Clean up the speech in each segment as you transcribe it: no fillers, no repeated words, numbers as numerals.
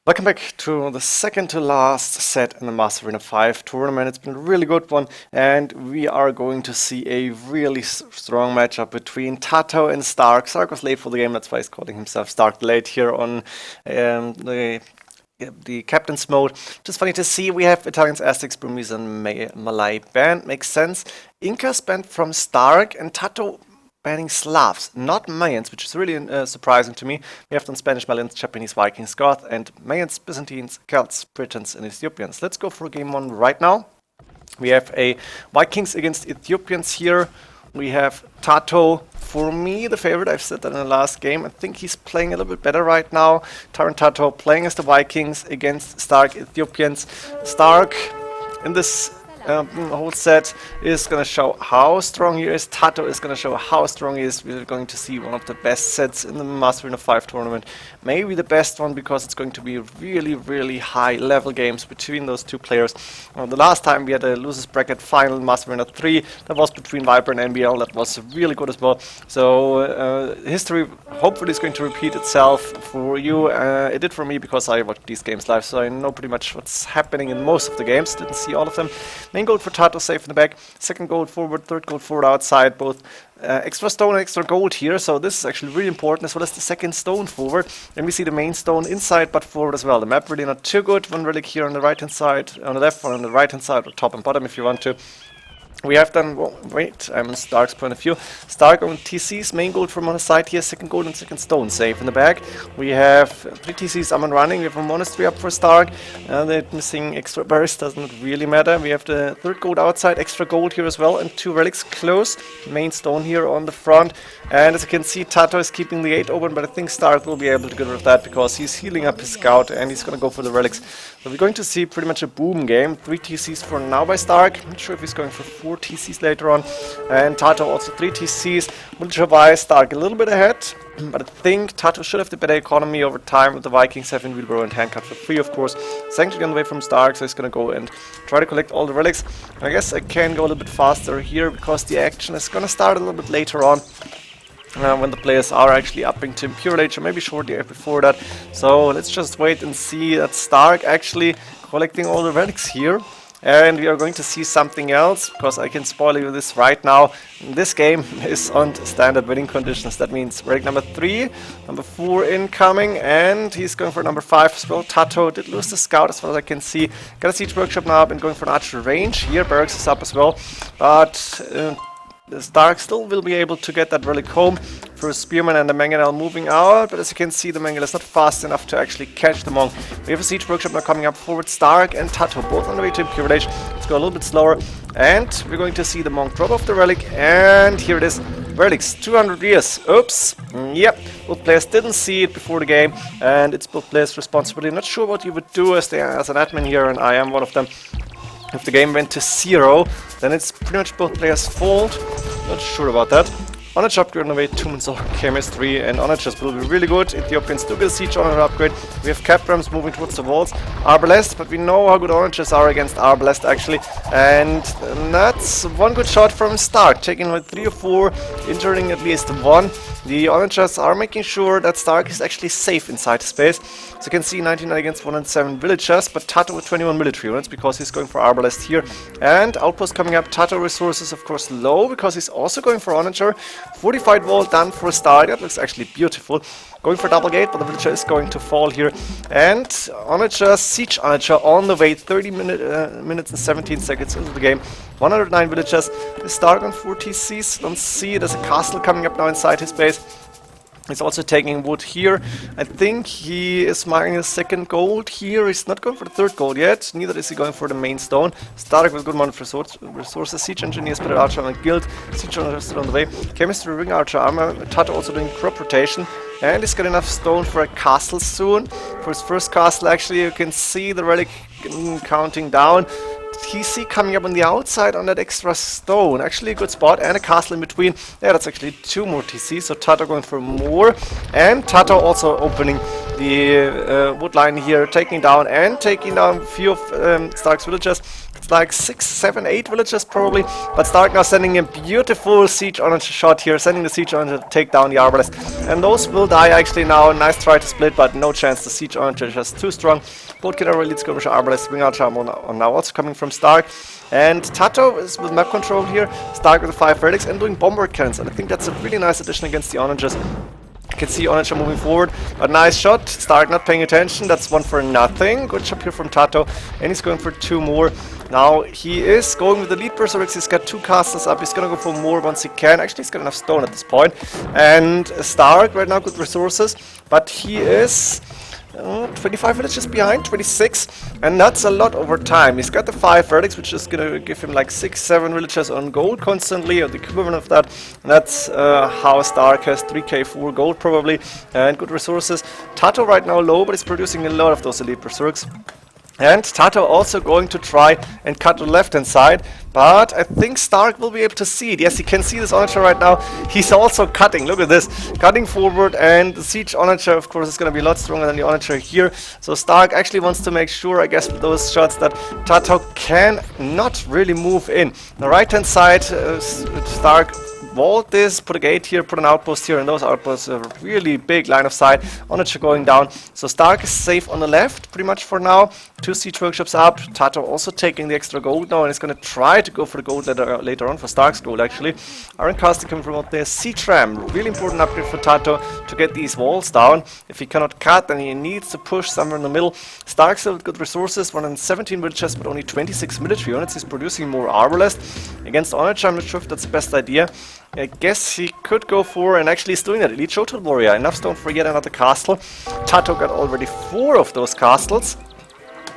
Welcome back to the second to last set in the MoAre5 tournament. It's been a really good one, and we are going to see a really strong matchup between TaToH and St4rk. St4rk was late for the game, that's why he's calling himself St4rk late here on the captain's mode. Just funny to see we have Italians, Aztecs, Burmese, and Malay banned. Makes sense. Incas banned from St4rk, and TaToH banning Slavs, not Mayans, which is really surprising to me. We have done Spanish, Malians, Japanese, Vikings, Goth, and Mayans, Byzantines, Celts, Britons, and Ethiopians. Let's go for game one right now. We have a Vikings against Ethiopians here. We have TaToH, for me, the favorite. I've said that in the last game. I think he's playing a little bit better right now. TaToH playing as the Vikings against St4rk Ethiopians. St4rk in this whole set is going to show how strong he is. TaToH is going to show how strong he is. We're going to see one of the best sets in the MoAre5 tournament. Maybe the best one, because it's going to be really high level games between those two players. The last time we had a losers bracket final in MoAre3, that was between Viper and NBL. That was really good as well. So history hopefully is going to repeat itself for you. It did for me, because I watched these games live, so I know pretty much what's happening in most of the games. Didn't see all of them. Main gold for TaToH, safe in the back. Second gold forward, third gold forward outside. Both extra stone and extra gold here, so this is actually really important, as well as the second stone forward. Then we see the main stone inside but forward as well. The map really not too good. One relic here on the right hand side, on the left, one on the right hand side, or top and bottom if you want to. We have done, well, wait, I'm on St4rk's point of view. St4rk on TCs, main gold from on the side here, second gold and second stone safe in the back. We have 3 TCs up and running, we have a monastery up for St4rk. They're missing extra burst, doesn't really matter. We have the third gold outside, extra gold here as well, and 2 relics close. Main stone here on the front. And as you can see, TaToH is keeping the 8 open, but I think St4rk will be able to get rid of that, because he's healing up his scout and he's going to go for the relics. So we're going to see pretty much a boom game. 3 TCs for now by St4rk. I'm not sure if he's going for 4 TCs later on. And TaToH also 3 TCs. Military-wise, St4rk a little bit ahead. But I think TaToH should have the better economy over time, with the Vikings having wheelbarrow and handcut for free, of course. Sanctuary on the way from St4rk, so he's going to go and try to collect all the relics. I guess I can go a little bit faster here, because the action is going to start a little bit later on. When the players are actually upping to Imperial Age, or maybe shortly before that. So let's just wait and see that St4rk actually collecting all the relics here. And we are going to see something else, because I can spoil you this right now. This game is on standard winning conditions. That means relic number 3, number 4 incoming, and he's going for number 5 as well. TaToH did lose the scout, as far as I can see. Got a siege workshop now up and going for an archer range. Here barracks is up as well, but St4rk still will be able to get that relic home. First Spearman and the Mangonel moving out, but as you can see, the Mangonel is not fast enough to actually catch the Monk. We have a siege workshop now coming up forward. St4rk and TaToH both on the way to Imperial Age. Let's go a little bit slower, and we're going to see the Monk drop off the relic, and here it is. Relics, 200 years. Oops. Yep, both players didn't see it before the game, and it's both players' responsibility. Not sure what you would do as an admin here, and I am one of them. If the game went to 0, then it's pretty much both players' fault. Not sure about that. Onage upgrade on the way, 2 Manzor chemistry, and Onage will be really good. Ethiopians do get a siege honor upgrade. We have Caprams moving towards the walls. Arbalest, but we know how good Onages are against Arbalest actually. And that's one good shot from St4rk, taking like 3 or 4, injuring at least 1. The Onages are making sure that St4rk is actually safe inside the space. So you can see 99 against 107 villagers, but TaToH with 21 military units, because he's going for Arbalest here. And outpost coming up, TaToH resources of course low, because he's also going for Onager. Fortified wall done for St4rk, that looks actually beautiful. Going for double gate, but the villager is going to fall here. And Onager, siege Onager on the way, 30 minutes and 17 seconds into the game. 109 villagers. St4rk on 4 TCs. Don't see, there's a castle coming up now inside his base. He's also taking wood here. I think he is mining his second gold here. He's not going for the third gold yet. Neither is he going for the main stone. St4rk with good amount of resources. Siege engineer, spirit archer, and guild. Siege archer still on the way. Chemistry, ring archer, armor. TaToH also doing crop rotation. And he's got enough stone for a castle soon. For his first castle, actually, you can see the relic counting down. TC coming up on the outside on that extra stone. Actually a good spot, and a castle in between. Yeah, that's actually 2 more TCs, so TaToH going for more. And TaToH also opening the wood line here, taking down a few of Stark's villagers. It's like 6, 7, 8 villagers probably, but Stark now sending a beautiful siege onager shot here, sending the siege onager to take down the arbalest, and those will die actually now. Nice try to split, but no chance. The siege onager is just too strong. Both can already skirmisher arbalest, wing archer now also coming from Stark, and TaToH is with map control here. Stark with the 5 relics and doing bombard cannons, and I think that's a really nice addition against the onagers. You can see Onager moving forward, a nice shot. Stark not paying attention, that's 1 for nothing. Good job here from TaToH, and he's going for 2 more. Now he is going with the lead berserks. He's got 2 castles up. He's gonna go for more once he can. Actually, he's got enough stone at this point. And Stark right now good resources, but he is 25 villages behind, 26, and that's a lot over time. He's got the 5 verdicts, which is gonna give him like 6, 7 villages on gold constantly, or the equivalent of that. And that's how Stark has 3k 4 gold probably, and good resources. TaToH right now low, but he's producing a lot of those elite berserks. And TaToH also going to try and cut the left hand side, but I think Stark will be able to see it. Yes, he can see this onager right now. He's also cutting, look at this, cutting forward, and the siege onager of course is going to be a lot stronger than the onager here. So Stark actually wants to make sure, I guess, with those shots that TaToH can not really move in. The right hand side, Stark walled this, put a gate here, put an outpost here, and those outposts are a really big line of sight. Onager going down, so Stark is safe on the left pretty much for now. 2 siege workshops up. TaToH also taking the extra gold now, and is going to try to go for the gold later on for Stark's gold actually. Iron casting coming from out there. Siege ram, really important upgrade for TaToH to get these walls down. If he cannot cut, then he needs to push somewhere in the middle. Stark still with good resources, 117 villages but only 26 military units. He's producing more arbalest against Onager. I'm not sure if that's the best idea. I guess he could go for, and actually he's doing that, Elite Shotel Warrior. Enough stone for yet another castle. TaToH got already 4 of those castles.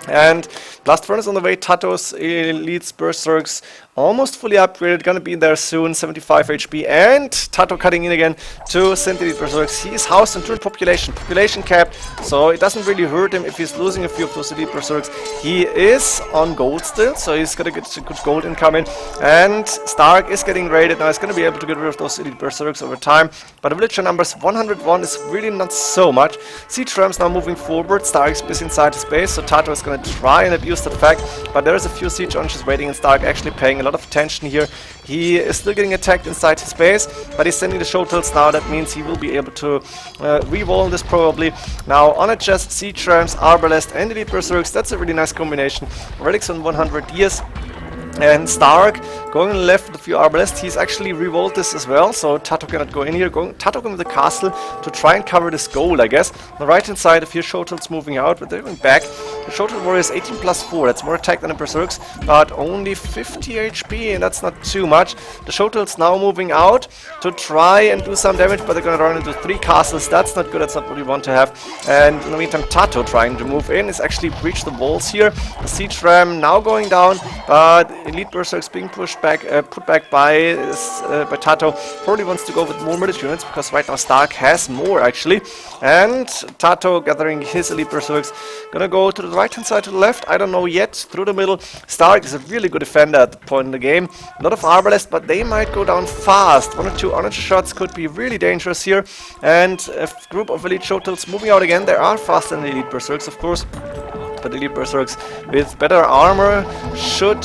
And Blast Furnace on the way. TaToH's Elite Berserks almost fully upgraded, gonna be there soon, 75 HP, and TaToH cutting in again to send Elite Berserks. He is housed in current population capped, so it doesn't really hurt him if he's losing a few of those Elite Berserks. He is on gold still, so he's gonna get good gold incoming, and Stark is getting raided now. He's gonna be able to get rid of those Elite Berserks over time, but the villager numbers 101 is really not so much. Siege rams now moving forward. Stark is busy inside his base, so TaToH is gonna try and abuse that fact, but there is a few siege onagers waiting, and Stark actually paying a lot of attention here. He is still getting attacked inside his base, but he's sending the shotels now. That means he will be able to re-wall this probably. Now onagers, siege rams, arbalest, and elite berserks. That's a really nice combination. Relics on 100 years. And Stark going left with a few arbalest. He's actually revolted this as well, so TaToH cannot go in here. TaToH going with the castle to try and cover this gold, I guess. On the right hand side, a few shotels moving out, but they're going back. The shotel warrior is 18 plus 4. That's more attack than the berserks, but only 50 HP, and that's not too much. The shotels now moving out to try and do some damage, but they're going to run into 3 castles. That's not good. That's not what we want to have. And in the meantime, TaToH trying to move in. Is actually breached the walls here. The siege ram now going down, but elite berserks being pushed back, put back by TaToH. Probably wants to go with more military units because right now Stark has more actually. And TaToH gathering his elite berserks. Gonna go to the right hand side, to the left. I don't know yet. Through the middle. Stark is a really good defender at the point in the game. A lot of arbalest, but they might go down fast. 1 or 2 onager shots could be really dangerous here. And a group of elite shotels moving out again. They are faster than the elite berserks, of course. But elite berserks with better armor should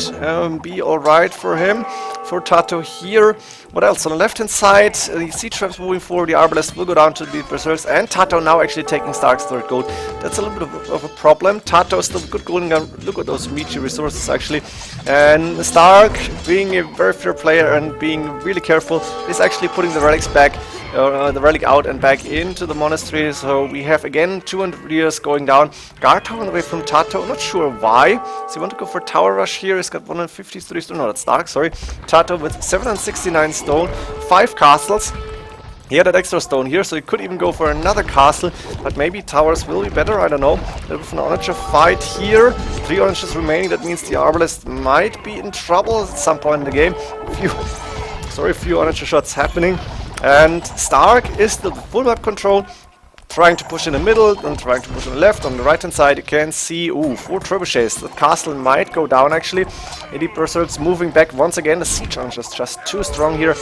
be alright for him. For TaToH here. What else? On the left hand side, the siege rams moving forward, the arbalest will go down to the elite berserks, and TaToH now actually taking Stark's 3rd gold. That's a little bit of a problem. TaToH still good golden gun. Look at those meaty resources actually. And Stark, being a very fair player and being really careful, is actually putting the relics back. The relic out and back into the monastery, so we have again 200 years going down. Guard tower on the way from TaToH, not sure why. So you want to go for tower rush here. He's got 153 stone, no, that's Stark, sorry. TaToH with 769 stone, 5 castles. He had that extra stone here, so he could even go for another castle, but maybe towers will be better, I don't know. There's an onager fight here, 3 onagers remaining, that means the arbalest might be in trouble at some point in the game. A few onager shots happening. And Stark is still full map control, trying to push in the middle, then trying to push on the left. On the right hand side you can see, 4 trebuchets. The castle might go down actually. Elite berserks moving back once again. The siege is just too strong here.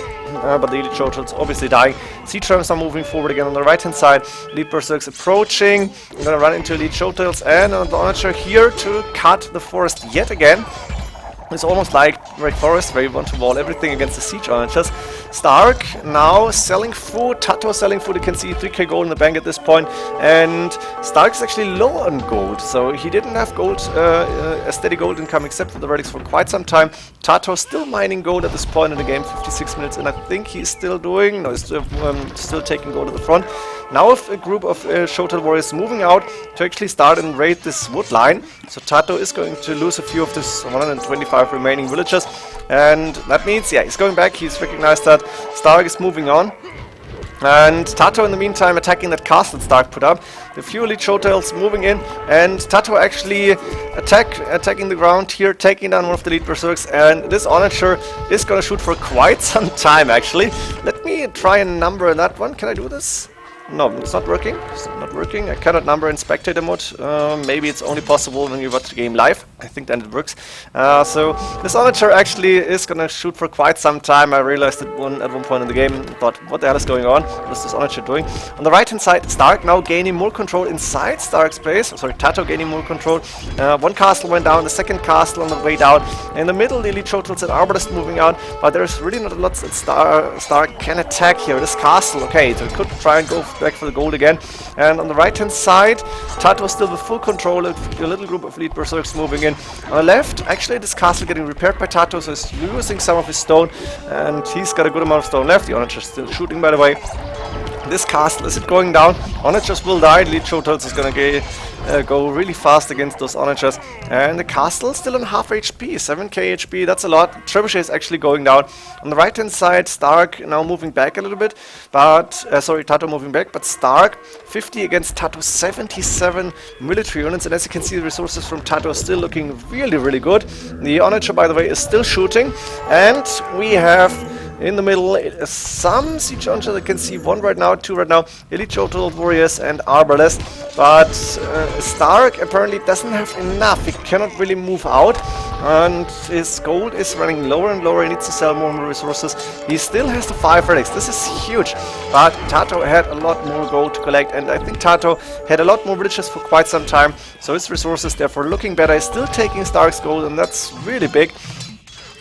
but the elite Shotel's obviously dying. Siege Rams are moving forward again on the right hand side. Elite Berserk's approaching. I'm gonna run into elite Shotels and the Onager here to cut the forest yet again. It's almost like Red Forest, where you want to wall everything against the siege Onagers. St4rk now selling food, TaToH selling food. You can see 3k gold in the bank at this point, and St4rk's actually low on gold, so he didn't have gold, a steady gold income except for the relics for quite some time. TaToH still mining gold at this point in the game, 56 minutes, and I think he's still doing, no, he's still taking gold at the front. Now a group of Shotel warriors moving out to actually start and raid this wood line. So TaToH is going to lose a few of this 125 remaining villagers. And that means, yeah, he's going back. He's recognized that St4rk is moving on. And TaToH in the meantime attacking that castle that St4rk put up. The few elite Shotels moving in, and TaToH actually attacking the ground here, taking down one of the elite Berserks, and this Onager is gonna shoot for quite some time actually. Let me try and number that one. Can I do this? No, it's not working. It's not working. I cannot number in spectator mode. Maybe it's only possible when you watch the game live. I think then it works. So this Onager actually is gonna shoot for quite some time. I realized it at one point in the game. Thought, what the hell is going on? What is this Onager doing? On the right hand side, St4rk now gaining more control inside St4rk's base. Sorry, TaToH gaining more control. One castle went down. The second castle on the way down. In the middle, the elite Shotels and Arbalest moving out. But there's really not a lot that St4rk can attack here. This castle, okay, so it could try and go back for the gold again. And on the right hand side, TaToH still with full control, a little group of elite Berserks moving in. On the left, actually this castle getting repaired by TaToH, so he's using some of his stone, and he's got a good amount of stone left. The Onager still shooting, by the way. This castle, is it going down? Onagers will die. Elite Shotels is gonna go really fast against those Onagers. And the castle still on half HP, 7k HP, that's a lot. Trebuchet is actually going down. On the right hand side, St4rk now moving back a little bit, but, sorry, TaToH moving back, but St4rk 50 against TaToH 77 military units, and as you can see, the resources from TaToH still looking really, really good. The Onager, by the way, is still shooting, and we have in the middle, some siege Onagers. I can see one right now, two right now, elite Shotel warriors and Arbalest. But St4rk apparently doesn't have enough. He cannot really move out, and his gold is running lower and lower. He needs to sell more and more resources. He still has the 5 relics. This is huge. But TaToH had a lot more gold to collect, and I think TaToH had a lot more villages for quite some time. So his resources therefore looking better. He's still taking St4rk's gold, and that's really big.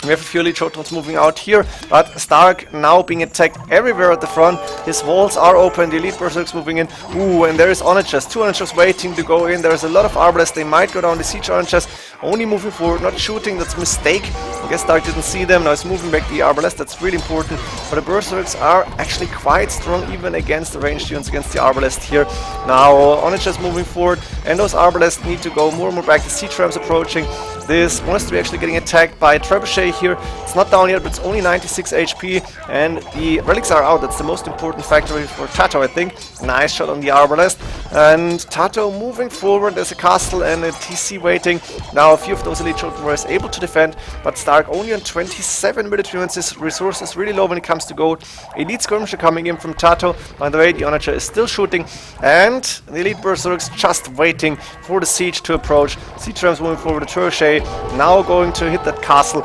We have a few elite Shotels moving out here, but St4rk now being attacked everywhere at the front. His walls are open, the elite Berserks moving in. Ooh, and there is Onagers, 2 Onagers waiting to go in. There's a lot of Arbalest, they might go down. The siege Onagers only moving forward, not shooting, that's a mistake. I guess St4rk didn't see them, now it's moving back the Arbalest, that's really important. But the Berserks are actually quite strong even against the ranged units, against the Arbalest here. Now Onagers moving forward, and those Arbalest need to go more and more back. The siege Rams approaching. This monastery actually getting attacked by Trebuchet here. It's not down yet, but it's only 96 HP, and the relics are out. That's the most important factor for TaToH, I think. Nice shot on the Arbalest. And TaToH moving forward. There's a castle and a TC waiting. Now a few of those elite children were able to defend, but St4rk only on 27 military units. His resources really low when it comes to gold. Elite skirmisher coming in from TaToH. By the way, the Onager is still shooting, and the elite berserks just waiting for the siege to approach. Siege Rams moving forward. The Trebuchet now going to hit that castle.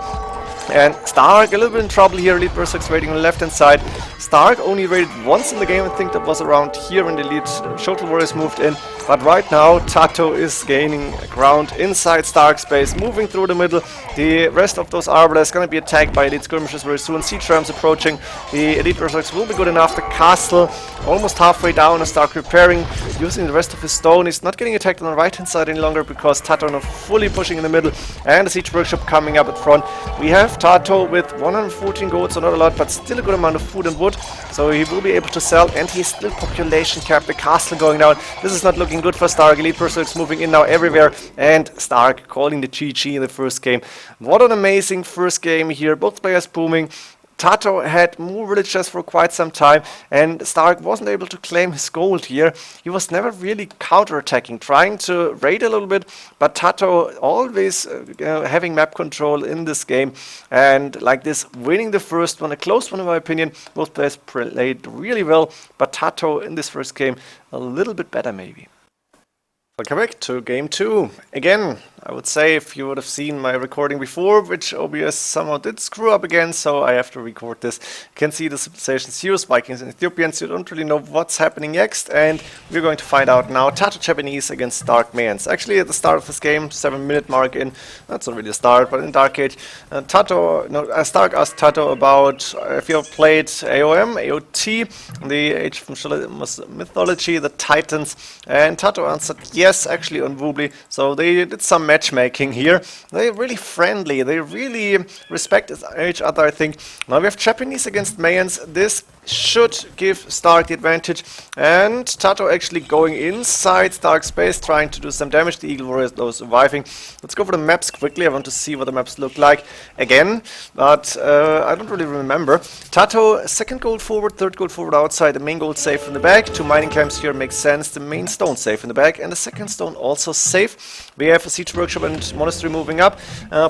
And St4rk a little bit in trouble here. Elite Berserks raiding on the left hand side. St4rk only raided once in the game. I think that was around here when the elite Shotel warriors moved in. But right now TaToH is gaining ground inside St4rk's space, moving through the middle. The rest of those Arbalists going to be attacked by elite skirmishers very soon. Siege Rams approaching. The elite Berserks will be good enough. The castle almost halfway down. St4rk repairing, using the rest of his stone. He's not getting attacked on the right hand side any longer because TaToH now fully pushing in the middle. And the siege workshop coming up at front. We have TaToH with 114 gold, so not a lot, but still a good amount of food and wood. So he will be able to sell, and he's still population capped. The castle going down. This is not looking good for St4rk. Elite Berserks moving in now everywhere, and St4rk calling the GG in the first game. What an amazing first game here. Both players booming. TaToH had more villagers for quite some time, and St4rk wasn't able to claim his gold here. He was never really counter-attacking, trying to raid a little bit, but TaToH always having map control in this game, and like this, winning the first one, a close one in my opinion. Both players played really well, but TaToH in this first game a little bit better maybe. Welcome back to game 2. Again, I would say if you would have seen my recording before, which OBS somehow did screw up again, so I have to record this. You can see the civilizations here, Vikings and Ethiopians, you don't really know what's happening next, and we're going to find out now. TaToH Japanese against Dark Mayans. Actually, at the start of this game, 7-minute mark in, that's not really a start, but in Dark Age, Stark asked TaToH about if you have played AOM, AOT, the Age of Mythology, the Titans, and TaToH answered yes, actually on Woobly, so they did some matchmaking here. They're really friendly, they really respect each other, I think. Now we have Japanese against Mayans. This should give Stark the advantage, and TaToH actually going inside Stark's base, trying to do some damage. The Eagle Warriors though surviving. Let's go for the maps quickly. I want to see what the maps look like again, but I don't really remember. TaToH, second gold forward, third gold forward outside, the main gold safe in the back. 2 mining camps here makes sense. The main stone safe in the back, and the second stone also safe. We have a siege workshop and monastery moving up.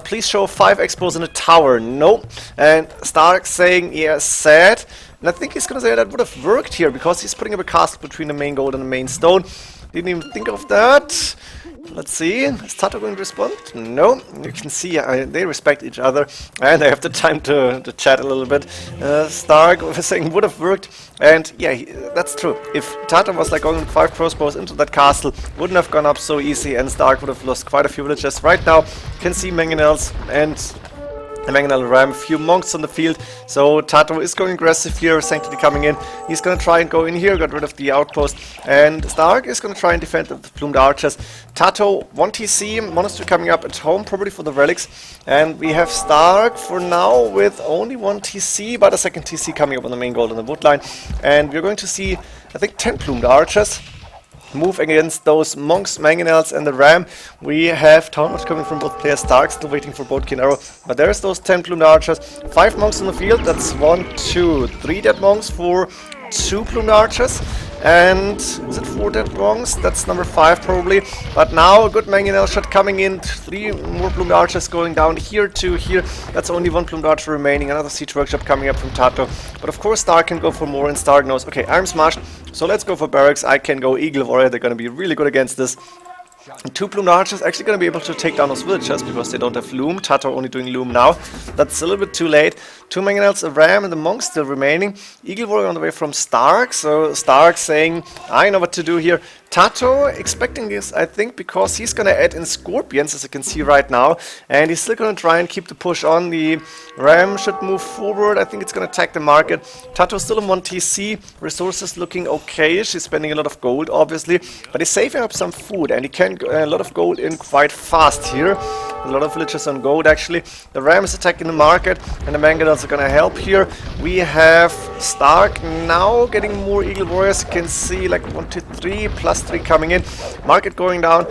Please show 5 expos in a tower. No. And Stark saying, yeah, sad. And I think he's gonna say that would have worked here because he's putting up a castle between the main gold and the main stone. Didn't even think of that. Let's see, is TaToH going to respond? No, you can see they respect each other and they have the time to chat a little bit. Stark was saying would have worked, and yeah, that's true. If TaToH was like going with 5 crossbows into that castle, wouldn't have gone up so easy, and Stark would have lost quite a few villages. Right now, you can see mangonels and Mangonel Ram, a few monks on the field, so TaToH is going aggressive here, Sanctity coming in. He's gonna try and go in here, got rid of the outpost, and Stark is gonna try and defend the plumed archers. TaToH, 1 TC, monastery coming up at home, probably for the relics, and we have Stark for now with only 1 TC, but a second TC coming up on the main gold on the wood line, and we're going to see, I think, 10 plumed archers move against those monks, mangonels, and the ram. We have TaToH coming from both players. Stark still waiting for both kin arrow, but there's those 10 plumed archers. 5 monks on the field. That's 1, 2, 3 dead monks for 2 plumed archers. And is it 4 dead monks? That's number 5 probably. But now a good mangonel shot coming in. 3 more plumed archers going down here, 2 here. That's only 1 plumed archer remaining. Another siege workshop coming up from TaToH. But of course Stark can go for more, and Stark knows, okay, I'm smashed, so let's go for barracks. I can go Eagle Warrior. They're going to be really good against this. 2 plumed archers actually going to be able to take down those villagers because they don't have loom. TaToH only doing loom now. That's a little bit too late. 2 mangonels, a ram, and the monks still remaining. Eagle Warrior on the way from Stark. So Stark saying, I know what to do here. TaToH expecting this, I think, because he's going to add in scorpions, as you can see right now, and he's still going to try and keep the push on. The ram should move forward. I think it's going to attack the market. TaToH still in 1 TC, resources looking okay. She's spending a lot of gold, obviously, but he's saving up some food, and he can a lot of gold in quite fast here. A lot of villagers on gold, actually. The ram is attacking the market, and the mangonels are going to help here. We have Stark now getting more Eagle Warriors. You can see like 1, 2, 3, plus 3 coming in. Market going down.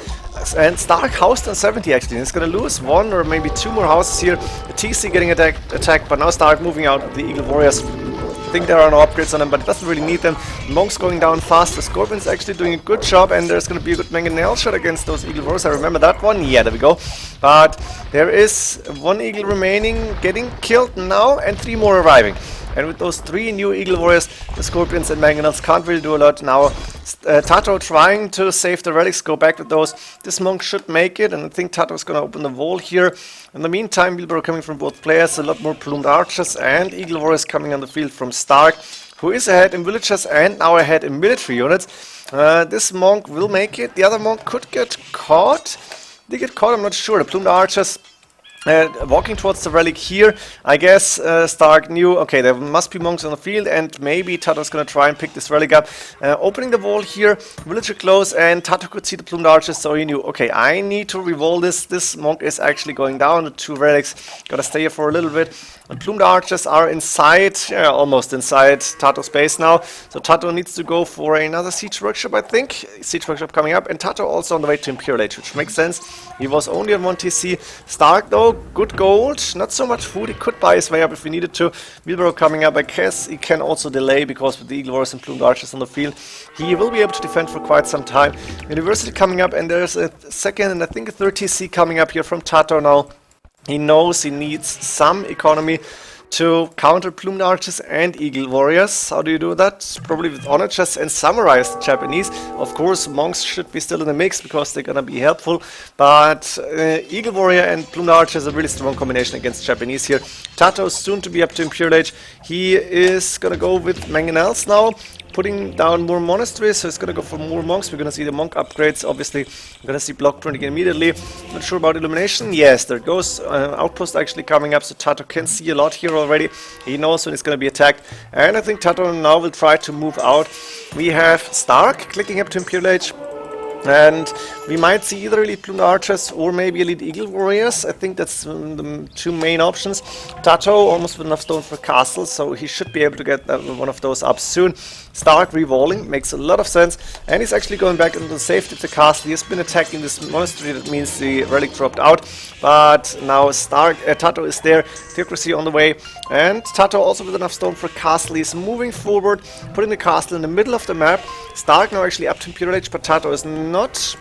And Stark housed on 70 actually. He's going to lose 1 or maybe 2 more houses here. The TC getting attacked, but now Stark moving out with the Eagle Warriors. I think there are no upgrades on them, but it doesn't really need them. Monks going down fast. The Scorpion's actually doing a good job, and there's going to be a good mangonel shot against those Eagle Warriors. I remember that one. Yeah, there we go. But there is 1 Eagle remaining, getting killed now, and 3 more arriving. And with those 3 new Eagle Warriors, the Scorpions and mangonels can't really do a lot now. TaToH trying to save the relics, go back with those. This monk should make it, and I think TaToH is going to open the wall here. In the meantime, wheelbarrow coming from both players, a lot more plumed archers and Eagle Warriors coming on the field from Stark, who is ahead in villagers and now ahead in military units. This monk will make it. The other monk could get caught. Did he get caught? I'm not sure. The plumed archers walking towards the relic here. I guess Stark knew, okay, there must be monks on the field, and maybe TaToH's gonna try and pick this relic up. Opening the wall here, villager close, and TaToH could see the plumed archers, so he knew, okay, I need to revolt this. This monk is actually going down. The 2 relics gotta stay here for a little bit. The plumed archers are inside, almost inside TaToH's base now. So TaToH needs to go for another siege workshop, I think. Siege workshop coming up, and TaToH also on the way to Imperial Age, which makes sense. He was only on 1 TC. Stark though, good gold, not so much food. He could buy his way up if he needed to. Wheelbarrow coming up, I guess he can also delay because with the Eagle Warriors and plumed archers on the field, he will be able to defend for quite some time. University coming up, and there's a second and I think a third TC coming up here from TaToH now. He knows he needs some economy to counter Plumed Archers and Eagle Warriors. How do you do that? Probably with Onagers and Samurais, the Japanese. Of course, Monks should be still in the mix because they're gonna be helpful, but Eagle Warrior and Plumed Archer is a really strong combination against Japanese here. TaToH soon to be up to Imperial Age. He is gonna go with Mangonels now, putting down more monasteries, so it's gonna go for more monks. We're gonna see the monk upgrades, obviously. We're gonna see block printing immediately. Not sure about illumination. Yes, there it goes. Outpost actually coming up, so TaToH can see a lot here already. He knows when it's gonna be attacked, and I think TaToH now will try to move out. We have *4rk clicking up to Imperial Age. And we might see either Elite Plumed Archers or maybe Elite Eagle Warriors. I think that's the two main options. TaToH almost with enough stone for castle, so he should be able to get one of those up soon. *4rk rewalling makes a lot of sense, and he's actually going back into the safety of the castle. He has been attacking this monastery, that means the relic dropped out, but now TaToH is there, Theocracy on the way, and TaToH also with enough stone for castle. He's moving forward, putting the castle in the middle of the map. *4rk now actually up to Imperial Age, but TaToH is not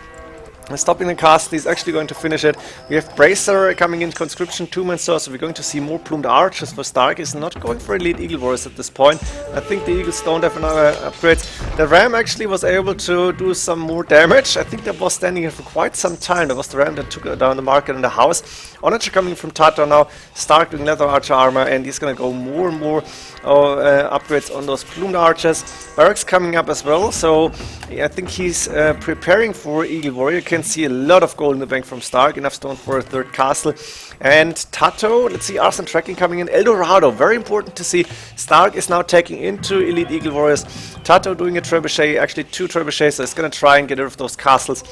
stopping the castle. He's actually going to finish it. We have Bracer coming in conscription, 2-man store, so we're going to see more Plumed Archers for *4rk. He's not going for Elite Eagle Warriors at this point. I think the Eagles don't have enough upgrades. The Ram actually was able to do some more damage. I think that was standing here for quite some time. That was the Ram that took down the market in the house. Onager coming from TaToH now. *4rk doing leather archer armor, and he's going to go more and more upgrades on those Plumed Archers. Barracks coming up as well, so I think he's preparing for Eagle Warrior. Can see a lot of gold in the bank from *4rk, enough stone for a 3rd castle. And TaToH, let's see, arson tracking coming in. Eldorado, very important to see. *4rk is now taking into Elite Eagle Warriors. TaToH doing a trebuchet, actually 2 trebuchets, so it's gonna try and get rid of those castles.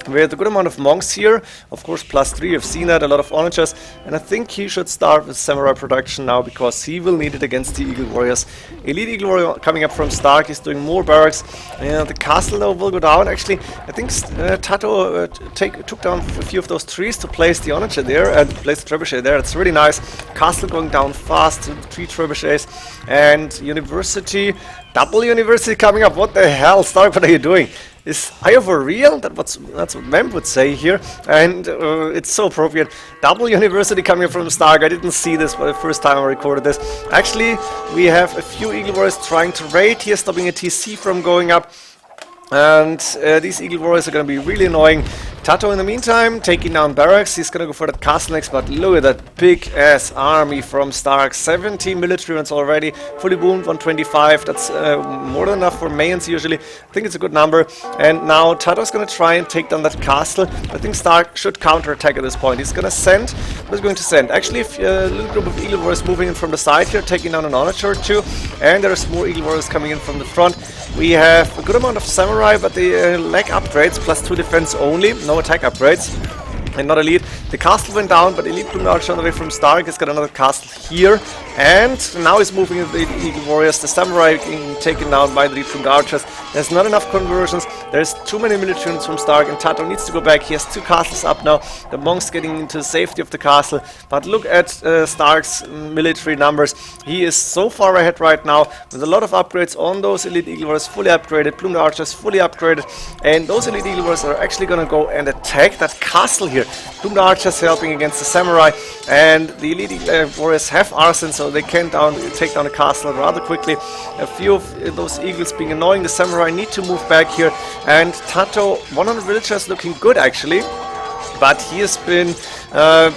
We have a good amount of monks here, of course +3, you've seen that, a lot of onagers, and I think he should start with samurai production now because he will need it against the Eagle Warriors. Elite Eagle Warrior coming up from *4rk, he's doing more barracks, and the castle though will go down. Actually, I think TaToH took down a few of those trees to place the onager there and place the trebuchet there. It's really nice. Castle going down fast, 3 trebuchets, and university, double university coming up. What the hell, *4rk, what are you doing? Is Io for real? That's what Mem would say here, and it's so appropriate. Double university coming from *4rk. I didn't see this for the first time I recorded this. Actually, we have a few Eagle Warriors trying to raid here, stopping a TC from going up. And these Eagle Warriors are going to be really annoying. TaToH in the meantime taking down barracks. He's going to go for that castle next, but look at that big ass army from *4rk. 17 military units already, fully boomed 125. That's more than enough for Mayans usually. I think it's a good number. And now TaToH's going to try and take down that castle. I think *4rk should counterattack at this point. He's going to send. Who's going to send? Actually, a little group of Eagle Warriors moving in from the side here, taking down an onager or 2. And there's more Eagle Warriors coming in from the front. We have a good amount of samurai, but they lack upgrades, +2 defense only, no attack upgrades, and not elite. The castle went down, but Elite Plumed Archer on the way from *4rk has got another castle here, and now he's moving with the Eagle Warriors. The samurai being taken down by the Elite Plumed Archers. There's not enough conversions, there's too many military units from *4rk, and TaToH needs to go back. He has 2 castles up now, the monks getting into the safety of the castle, but look at *4rk's military numbers. He is so far ahead right now, with a lot of upgrades on those Elite Eagle Warriors, fully upgraded, Plumed Archers fully upgraded, and those Elite Eagle Warriors are actually gonna go and attack that castle here. Plumed Archers helping against the samurai, and the Elite Eagle Warriors have arson, so they can take down the castle rather quickly. A few of those eagles being annoying. The samurai need to move back here, and TaToH 100 villagers looking good actually, but he has been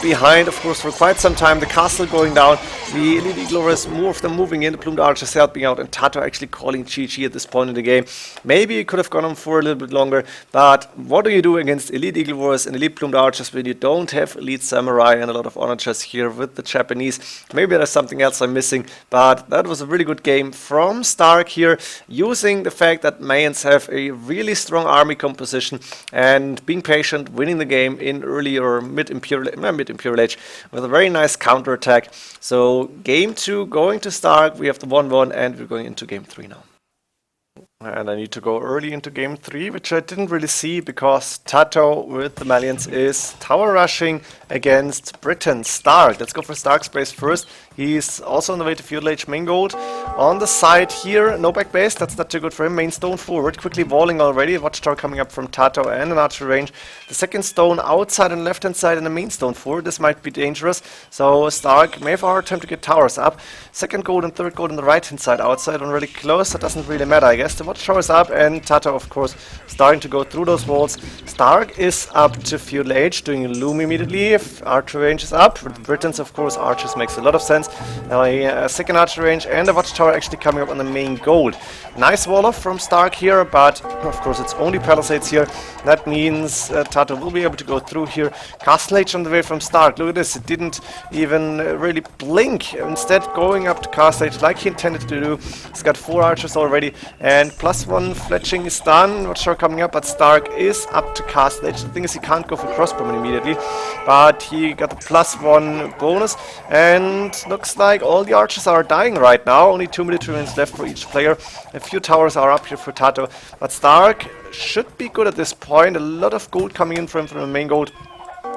behind, of course, for quite some time. The castle going down, the Elite Eagle Warriors, more of them moving in, the Plumed Archers helping out, and TaToH actually calling GG at this point in the game. Maybe it could have gone on for a little bit longer, but what do you do against Elite Eagle Warriors and Elite Plumed Archers when you don't have Elite Samurai and a lot of onagers here with the Japanese? Maybe there's something else I'm missing, but that was a really good game from *4rk here, using the fact that Mayans have a really strong army composition and being patient, winning the game in early or mid-Imperial Age with a very nice counterattack. So game 2 going to *4rk, we have the 1-1, and we're going into game 3 now. And I need to go early into game 3, which I didn't really see because TaToH with the Malians is tower rushing against Britain. Stark. Let's go for Stark's base first. He's also on the way to Feudal Age main gold. On the side here, no back base. That's not too good for him. Main stone forward. Quickly walling already. Watchtower coming up from TaToH and an archer range. The second stone outside on the left hand side and the main stone forward. This might be dangerous. So Stark may have a hard time to get towers up. Second gold and third gold on the right hand side outside. On really close. That doesn't really matter, I guess. The Watchtower is up and TaToH, of course, starting to go through those walls. Stark is up to Feudal Age, doing a loom immediately. If archer range is up, for the Britons, of course, archers makes a lot of sense. Now a second archer range and a Watchtower actually coming up on the main gold. Nice wall off from Stark here, but of course it's only palisades here. That means TaToH will be able to go through here. Castle Age on the way from Stark. Look at this, it didn't even really blink. Instead, going up to Castle Age like he intended to do. He's got 4 archers already, and +1 fletching is done. Watchtower coming up, but Stark is up to Castle Age. The thing is, he can't go for crossbowman immediately, but he got the +1 bonus, and looks like all the archers are dying right now. Only 2 military units left for each player. A few towers are up here for TaToH, but Stark should be good at this point. A lot of gold coming in from the main gold.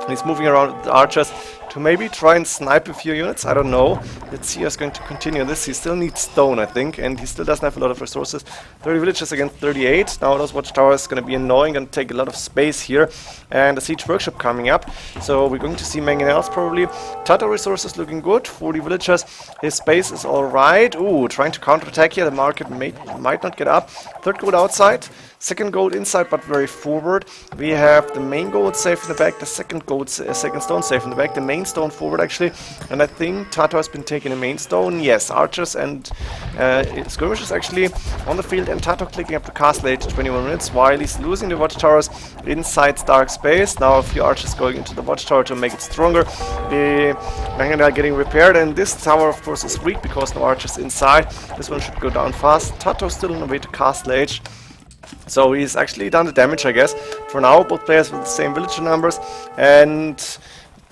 He's moving around with the archers to maybe try and snipe a few units. I don't know. Let's see how he's going to continue this. He still needs stone, I think, and he still doesn't have a lot of resources. 30 villages against 38. Now those watchtowers going to be annoying and take a lot of space here. And a siege workshop coming up. So we're going to see mangonels probably. TaToH resources looking good. 40 villagers. His space is alright. Ooh, trying to counterattack here. The market might not get up. Third gold outside. Second gold inside, but very forward. We have the main gold safe in the back, the second stone safe in the back, the main stone forward actually. And I think TaToH has been taking a main stone. Yes, archers and skirmishers actually on the field, and TaToH clicking up to Castle Age 21 minutes while he's losing the watchtowers inside Stark space. Now a few archers going into the watchtower to make it stronger. The mangonel are getting repaired, and this tower of course is weak because no archers inside. This one should go down fast. TaToH still on the way to Castle Age. So he's actually done the damage, I guess. For now, both players with the same villager numbers, and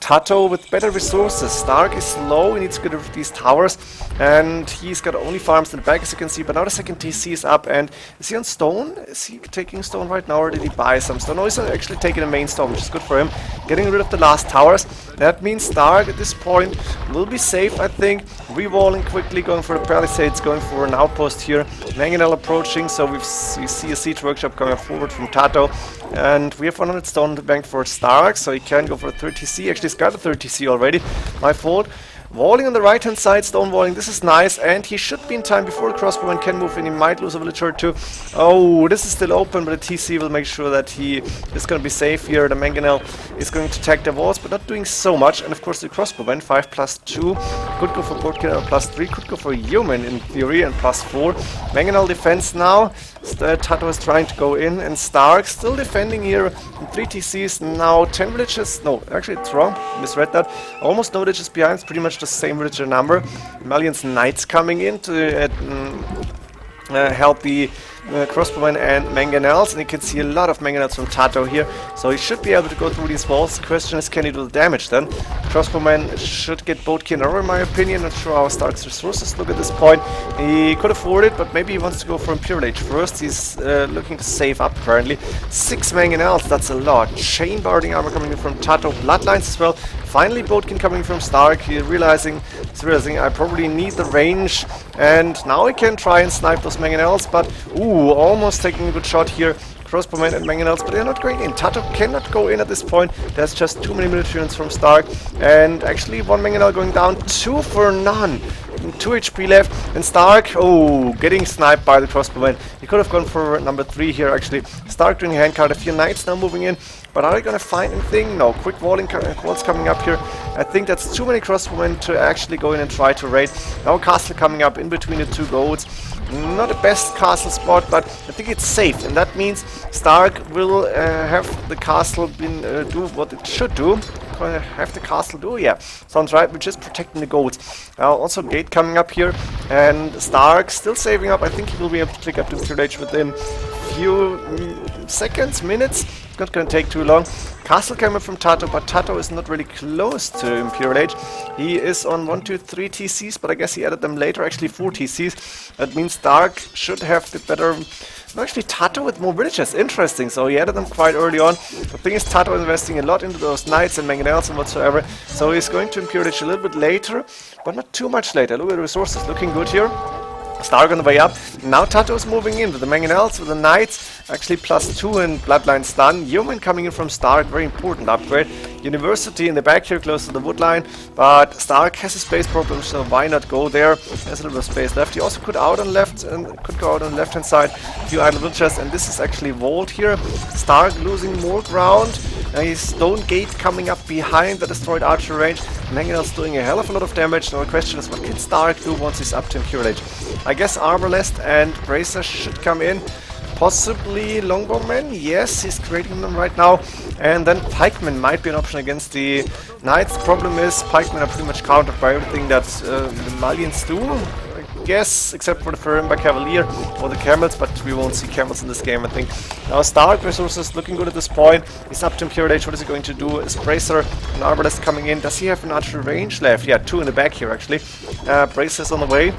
TaToH with better resources. Stark is slow, he needs to get rid of these towers, and he's got only farms in the back, as you can see. But now the second TC is up, and is he on stone? Is he taking stone right now, or did he buy some stone? No, he's actually taking a main stone, which is good for him. Getting rid of the last towers. That means Stark at this point will be safe, I think. Rewalling quickly, going for the palisades, going for an outpost here. Mangonel approaching, so we see a siege workshop coming forward from TaToH. And we have 100 stone in the bank for Stark, so he can go for a 30C. Actually, he's got a 30C already. My fault. Walling on the right hand side, stone walling, this is nice, and he should be in time before the crossbowman can move in. He might lose a villager or two. Oh, this is still open, but the TC will make sure that he is going to be safe here. The mangonel is going to attack the walls, but not doing so much. And of course the crossbowman, 5+2, could go for board killer +3, could go for human in theory, and +4. Mangonel defense now. TaToH is trying to go in, and Stark still defending here. 3 TCs, now 10 villages. No, actually it's wrong, misread that. Almost no villages behind, it's pretty much the same villager number. Malian's knights coming in to help the crossbowmen and mangonels, and you can see a lot of mangonels from TaToH here, so he should be able to go through these walls. The question is, can he do the damage then? Crossbowmen should get boat killer in my opinion. Not sure how Stark's resources look at this point. He could afford it, but maybe he wants to go for Imperial Age first. He's looking to save up apparently. 6 mangonels, that's a lot. Chain barding armor coming in from TaToH, bloodlines as well. Finally boatkin coming from Stark. He's realizing I probably need the range, and now he can try and snipe those mangonels, but ooh, almost taking a good shot here. Crossbowmen and mangonels, but they're not going in. TaToH cannot go in at this point. There's just too many military units from Stark, and actually 1 mangonel going down, 2 for none. 2 HP left, and Stark, oh, getting sniped by the crossbowman. He could have gone for number 3 here actually. Stark doing handcard, a few knights now moving in, but are they gonna find anything? No, quick walls coming up here. I think that's too many crossbowmen to actually go in and try to raid. Now castle coming up in between the 2 golds. Not the best castle spot, but I think it's safe, and that means Stark will have the castle do what it should do. Have the castle do, yeah, sounds right, which is protecting the golds. Also gate coming up here, and Stark still saving up. I think he will be able to click up to Imperial Age within few seconds, minutes. Not gonna take too long. Castle coming from TaToH, but TaToH is not really close to Imperial Age. He is on 1, 2, 3 TCs, but I guess he added them later, actually 4 TCs. That means Stark should have the better No, actually, TaToH with more villages. Interesting. So he added them quite early on. The thing is, TaToH investing a lot into those knights and mangonels and whatsoever. So he's going to Imperial Age a little bit later, but not too much later. Look at the resources. Looking good here. Stark on the way up. Now TaToH is moving in with the mangonels, with the knights, actually +2 in bloodline stun. Yeoman coming in from Stark, very important upgrade. University in the back here, close to the wood line, but Stark has a space problem, so why not go there? There's a little bit of space left. He also could out on left and could go out on the left hand side. A few idle villagers, and this is actually walled here. Stark losing more ground. His stone gate coming up behind the destroyed archer range. Mangonel's doing a hell of a lot of damage. Now the question is, what can Stark do once he's up to Imperial Age? I guess Arbalest and Bracer should come in. Possibly Longbowmen, yes, he's creating them right now. And then Pikemen might be an option against the Knights. The problem is, Pikemen are pretty much countered by everything that the Malians do. Yes, except for the Ferimba Cavalier or the Camels, but we won't see Camels in this game, I think. Now Stark resources looking good at this point. He's up to Imperial Age. What is he going to do? Is Bracer and Arbalest coming in? Does he have an archer range left? Yeah, 2 in the back here actually. Bracer's on the way.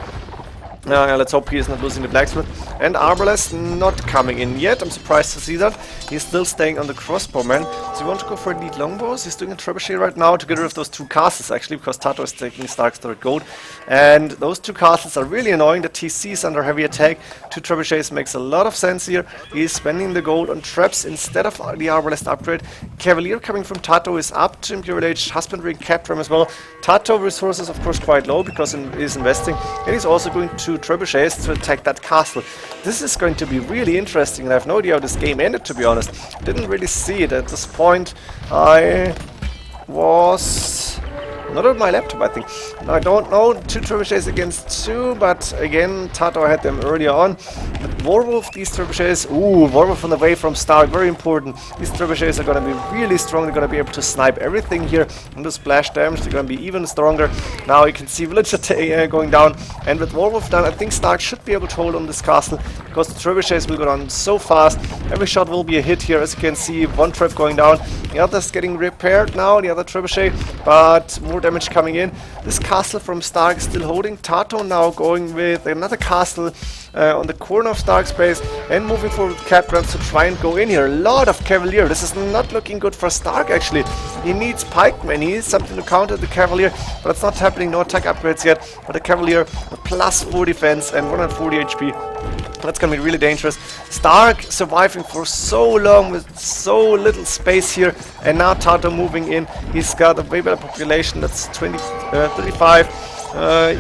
Let's hope he is not losing the blacksmith. And Arbalest not coming in yet. I'm surprised to see that. He's still staying on the crossbowman. So you want to go for elite longbows? He's doing a trebuchet right now to get rid of those 2 castles actually, because TaToH is taking Stark's third gold. And those 2 castles are really annoying. The TC is under heavy attack. 2 trebuchets makes a lot of sense here. He's spending the gold on traps instead of the Arbalest upgrade. Cavalier coming from TaToH is up to Imperial Age. Husbandry Captram as well. TaToH resources of course quite low because he's investing. And he's also going to trebuchets to attack that castle. This is going to be really interesting, and I have no idea how this game ended, to be honest. Didn't really see it at this point. I was not on my laptop, I think. I don't know, 2 trebuchets against 2, but again, TaToH had them earlier on. But Warwolf, these trebuchets, Warwolf on the way from Stark, very important. These trebuchets are going to be really strong. They're going to be able to snipe everything here and do splash damage. They're going to be even stronger. Now you can see Villager going down, and with Warwolf down, I think Stark should be able to hold on this castle, because the trebuchets will go down so fast. Every shot will be a hit here, as you can see. 1 trap going down, the other's getting repaired now, the other trebuchet, but more damage coming in. This castle from Stark is still holding. TaToH now going with another castle on the corner of Stark's base and moving forward with Catrams to try and go in here. A lot of Cavalier. This is not looking good for Stark actually. He needs Pikemen. He needs something to counter the Cavalier, but it's not happening. No attack upgrades yet. But the Cavalier +4 defense and 140 HP. That's gonna be really dangerous. Stark surviving for so long with so little space here, and now TaToH moving in. He's got a way better population. That's 35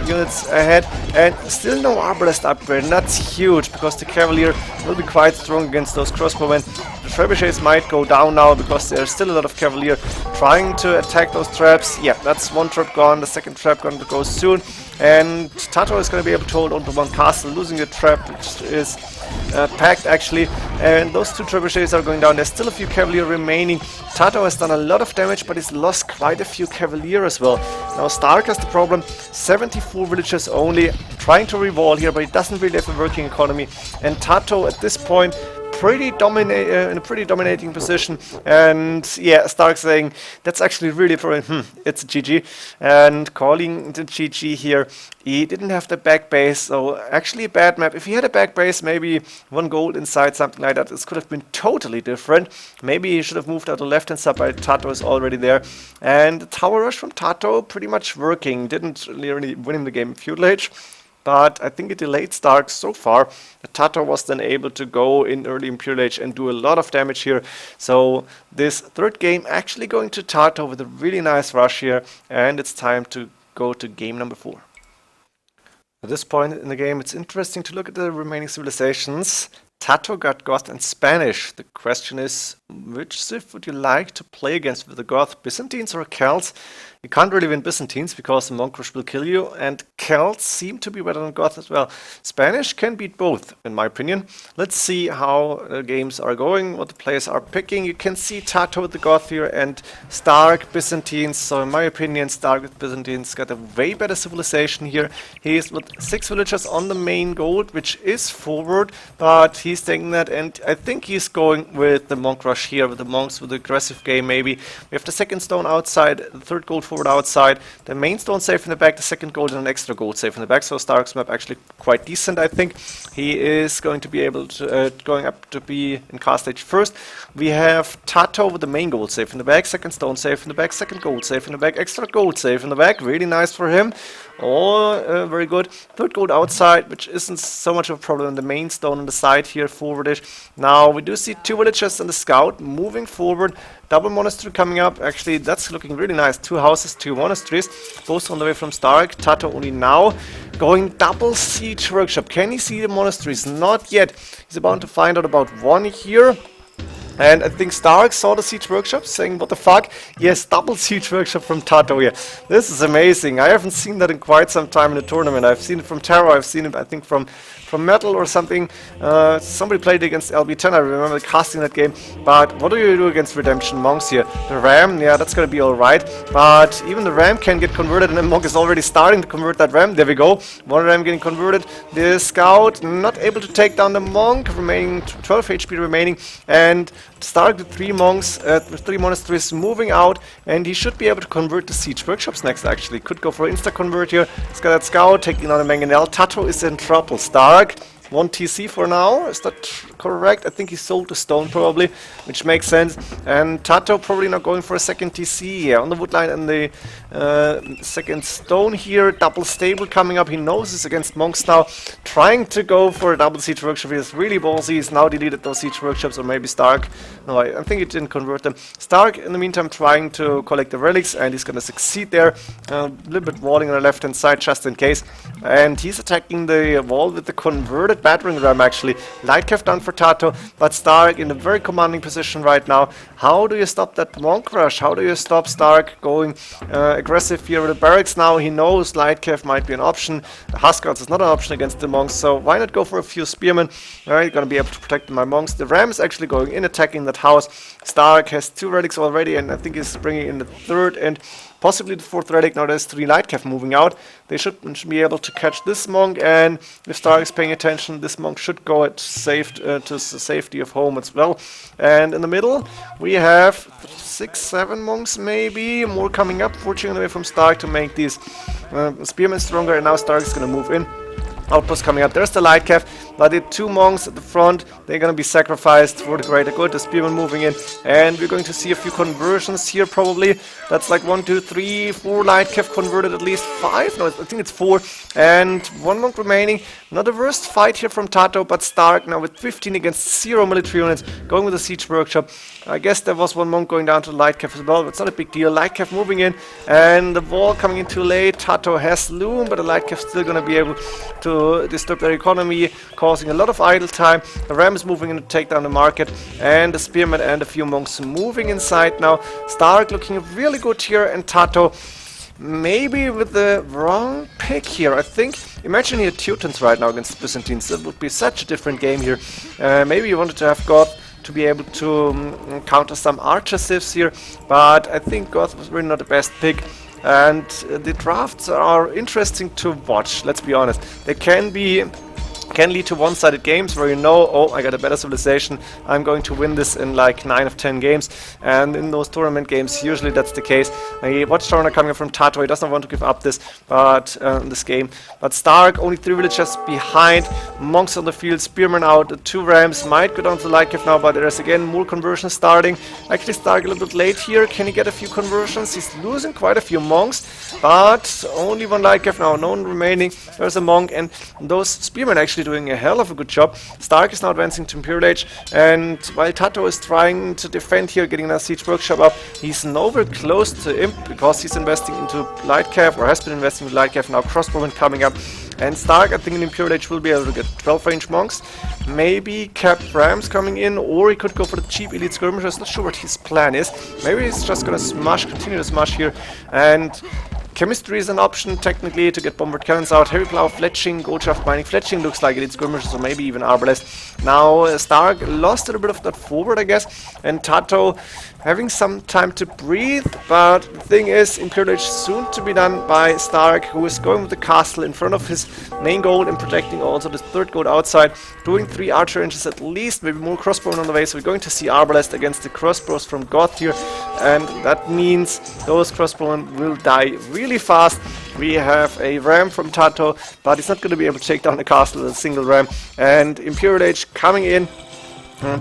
units ahead, and still no Arbalest upgrade, and that's huge because the Cavalier will be quite strong against those crossbowmen. The trebuchets might go down now because there's still a lot of Cavalier trying to attack those traps. Yeah, that's 1 trap gone, the second trap going to go soon, and TaToH is going to be able to hold on to 1 castle, losing a trap which is packed actually, and those 2 trebuchets are going down. There's still a few Cavalier remaining. TaToH has done a lot of damage, but he's lost quite a few Cavalier as well. Now Stark has the problem, 74 villagers only, trying to rewall here, but he doesn't really have a working economy, and TaToH at this point in a pretty dominating position. And yeah, Stark saying that's actually really it's a GG, and calling the GG here. He didn't have the back base, so actually a bad map. If he had a back base, maybe 1 gold inside, something like that, this could have been totally different. Maybe he should have moved out the left hand side, but TaToH is already there. And the tower rush from TaToH pretty much working. Didn't really win him the game in Feudal Age, but I think it delayed Stark so far that TaToH was then able to go in early Imperial Age and do a lot of damage here. So this 3rd game actually going to TaToH with a really nice rush here, and it's time to go to game number 4. At this point in the game, it's interesting to look at the remaining civilizations. TaToH got Goth and Spanish. The question is, which civ would you like to play against with the Goth, Byzantines or Celts? You can't really win Byzantines because the Monk Rush will kill you, and Celts seem to be better than Goth as well. Spanish can beat both, in my opinion. Let's see how the games are going, what the players are picking. You can see TaToH with the Goth here and Stark, Byzantines. So in my opinion, Stark with Byzantines got a way better civilization here. He is with 6 villagers on the main gold, which is forward, but He's taking that, and I think he's going with the Monk Rush here, with the Monks, with the aggressive game maybe. We have the second stone outside, the third gold forward outside, the main stone safe in the back, the second gold and an extra gold safe in the back, so st4rk's map actually quite decent, I think. He is going to be able to, going up to be in car stage first. We have TaToH with the main gold safe in the back, second stone safe in the back, second gold safe in the back, extra gold safe in the back, really nice for him. Oh, very good. Third gold outside, which isn't so much of a problem. The main stone on the side here, forwardish. Now, we do see two villagers and the scout moving forward. Double monastery coming up. Actually, that's looking really nice. Two houses, two monasteries, both on the way from st4rk. TaToH only now going double siege workshop. Can he see the monasteries? Not yet. He's about to find out about one here. And I think st4rk saw the siege workshop, saying, what the fuck? Yes, double siege workshop from TaToH here. This is amazing. I haven't seen that in quite some time in the tournament. I've seen it from Terror, I've seen it, I think, from Metal or something. Somebody played against LB2, I remember casting that game. But what do you do against Redemption Monks here? The Ram, yeah, that's gonna be alright. But even the Ram can get converted, and the Monk is already starting to convert that Ram. There we go. One Ram getting converted. The Scout not able to take down the Monk, remaining 12 HP remaining. And st4rk the three monks, three monasteries moving out, and he should be able to convert the siege workshops next. Actually, could go for insta convert here. He's got that Scout taking on a Mangonel. TaToH is in trouble. st4rk 1 TC for now, is that correct? I think he sold the stone probably, which makes sense. And TaToH probably not going for a second TC here on the woodline, and the second stone here, double stable coming up. He knows it's against monks now, trying to go for a double siege workshop. He's really ballsy. He's now deleted those siege workshops, or maybe st4rk. No, I think he didn't convert them. st4rk in the meantime trying to collect the relics, and he's gonna succeed there. A little bit walling on the left hand side just in case. And he's attacking the wall with the converted battering ram actually. Lightcap down for TaToH, but st4rk in a very commanding position right now. How do you stop that Monk Rush? How do you stop st4rk going aggressive here with the barracks now? He knows Lightcap might be an option. The Huskers is not an option against the monks, so why not go for a few spearmen? Alright, gonna be able to protect my monks. The ram is actually going in, attacking that house. st4rk has two relics already, and I think he's bringing in the third and possibly the fourth relic. Now there's three Lightcap moving out. They should be able to catch this monk, and if st4rk is paying attention, this monk should go at to safety of home as well. And in the middle, we have 6, 7 monks maybe, more coming up, forging away from st4rk to make these spearmen stronger, and now st4rk is going to move in. Outpost coming up. There's the Lightcap, but the two monks at the front, they're going to be sacrificed for the greater good. The spearmen moving in, and we're going to see a few conversions here probably. That's like 1, 2, 3, 4 Lightcap converted, at least 5. No, I think it's 4, and 1 monk remaining. Not the worst fight here from TaToH, but st4rk now with 15 against 0 military units, going with the siege workshop. I guess there was 1 monk going down to the Lightcap as well, but it's not a big deal. Lightcap moving in, and the wall coming in too late. TaToH has loom, but the Lightcap's still going to be able to disturb their economy, causing a lot of idle time. The ram is moving in to take down the market, and the spearmen and a few monks moving inside now. st4rk looking really good here, and TaToH maybe with the wrong pick here. I think, imagine here Teutons right now against the Byzantines. That would be such a different game here. Maybe you wanted to have Goth to be able to counter some archer civs here, but I think Goth was really not the best pick. And the drafts are interesting to watch, let's be honest. They can lead to one-sided games where you know, oh, I got a better civilization, I'm going to win this in like 9 of 10 games. And in those tournament games, usually that's the case. A Watchtower coming from TaToH, he doesn't want to give up this, but this game. But st4rk only 3 villagers behind, monks on the field, spearmen out, the 2 rams might go down to Lightcap now, but there's again more conversions starting. Actually st4rk a little bit late here. Can he get a few conversions? He's losing quite a few monks, but only 1 Lightcap now, no one remaining. There's a monk, and those spearmen actually doing a hell of a good job. st4rk is now advancing to Imperial Age, and while TaToH is trying to defend here, getting that siege workshop up, he's nowhere close to Imp because he's investing into Lightcap, or has been investing into Lightcap. Now crossbowmen coming up, and st4rk, I think in Imperial Age will be able to get 12 range monks, maybe capped rams coming in, or he could go for the cheap elite skirmishers. Not sure what his plan is. Maybe he's just gonna continue to smash here, and chemistry is an option technically to get bombard cannons out. Heavy plow, fletching, gold shaft mining. Fletching looks like elite skirmishers, or maybe even arbalest. Now st4rk lost a little bit of that forward, I guess, and TaToH having some time to breathe, but the thing is, Imperial Age soon to be done by st4rk, who is going with the castle in front of his main goal and protecting also the third goal outside, doing 3 archer ranges at least, maybe more crossbow on the way, so we're going to see Arbalest against the crossbows from Goth here, and that means those crossbowmen will die really fast. We have a ram from TaToH, but he's not going to be able to take down the castle with a single ram, and Imperial Age coming in.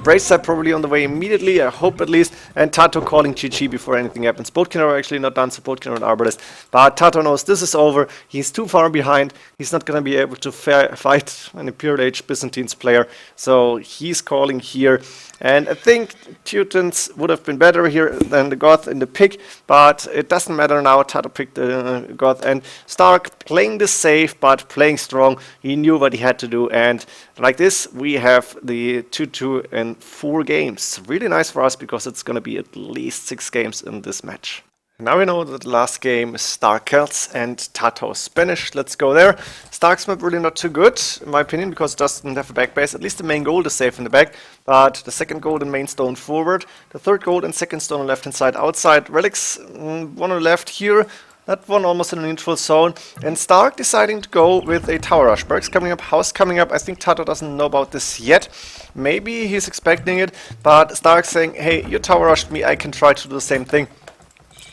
Brace side probably on the way immediately, I hope at least, and TaToH calling GG before anything happens. Boatkin are actually not done, so Boatkin and Arbalest. But TaToH knows this is over, he's too far behind, he's not going to be able to fight an Imperial Age Byzantines player, so he's calling here. And I think Teutons would have been better here than the Goth in the pick, but it doesn't matter now. TaToH picked the Goth, and st4rk playing this safe but playing strong. He knew what he had to do, and like this we have the 2-2 in 4 games. Really nice for us because it's going to be at least 6 games in this match. Now we know that the last game is st4rk Celts and TaToH Spanish. Let's go there. st4rk's map really not too good, in my opinion, because it doesn't have a back base. At least the main gold is safe in the back, but the second gold and main stone forward, the third gold and second stone on left hand side outside. Relics, one on the left here, that one almost in a neutral zone, and st4rk deciding to go with a tower rush. Berg's coming up, house coming up. I think TaToH doesn't know about this yet. Maybe he's expecting it, but st4rk saying, hey, you tower rushed me, I can try to do the same thing.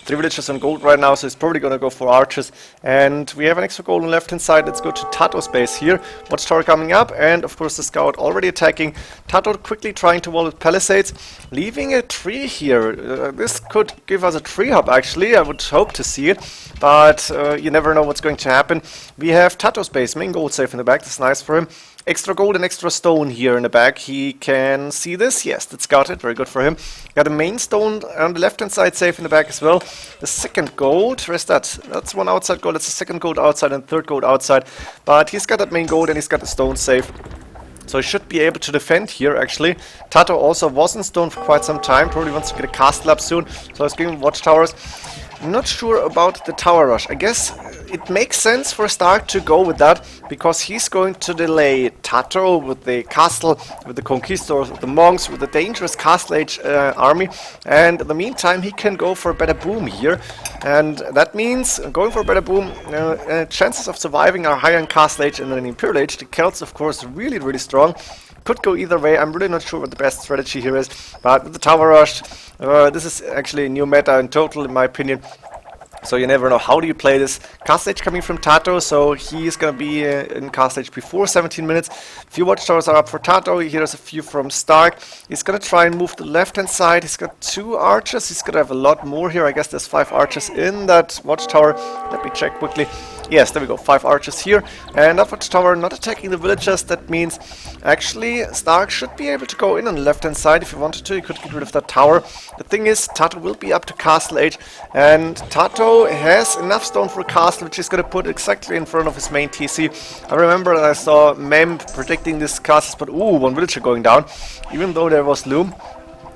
3 villagers on gold right now, so he's probably going to go for archers. And we have an extra gold on the left hand side. Let's go to TaToH's base here. Watchtower coming up, and of course the scout already attacking. TaToH quickly trying to wall with palisades, leaving a tree here. This could give us a tree hop actually, I would hope to see it, but you never know what's going to happen. We have TaToH's base, main gold safe in the back, that's nice for him. Extra gold and extra stone here in the back. He can see this. Yes, that's got it. Very good for him. Got a main stone on the left-hand side safe in the back as well. The second gold. Where's that? That's one outside gold. That's the second gold outside and third gold outside. But he's got that main gold and he's got the stone safe. So he should be able to defend here, actually. TaToH also was in stone for quite some time. Probably wants to get a castle up soon. So he's giving watchtowers. I'm not sure about the tower rush. I guess it makes sense for st4rk to go with that, because he's going to delay TaToH with the castle, with the conquistadors, with the monks, with the dangerous castle age army, and in the meantime he can go for a better boom here, and that means going for a better boom, chances of surviving are higher in castle age and in Imperial Age. The Celts of course really strong. Could go either way. I'm really not sure what the best strategy here is, but with the tower rush, this is actually a new meta in total in my opinion. So you never know how do you play this. Castle Age coming from TaToH, so he's going to be in Castle Age before 17 minutes. A few watchtowers are up for TaToH. Here's a few from st4rk. He's going to try and move the left hand side. He's got 2 archers. He's going to have a lot more here. I guess there's 5 archers in that watchtower. Let me check quickly. Yes, there we go, 5 archers here, and that watchtower not attacking the villagers. That means actually st4rk should be able to go in on the left hand side if he wanted to. He could get rid of that tower. The thing is, TaToH will be up to Castle Age, and TaToH has enough stone for a castle, which he's going to put exactly in front of his main TC. I remember that I saw Mem predicting this castle, but ooh, 1 villager going down, even though there was Loom.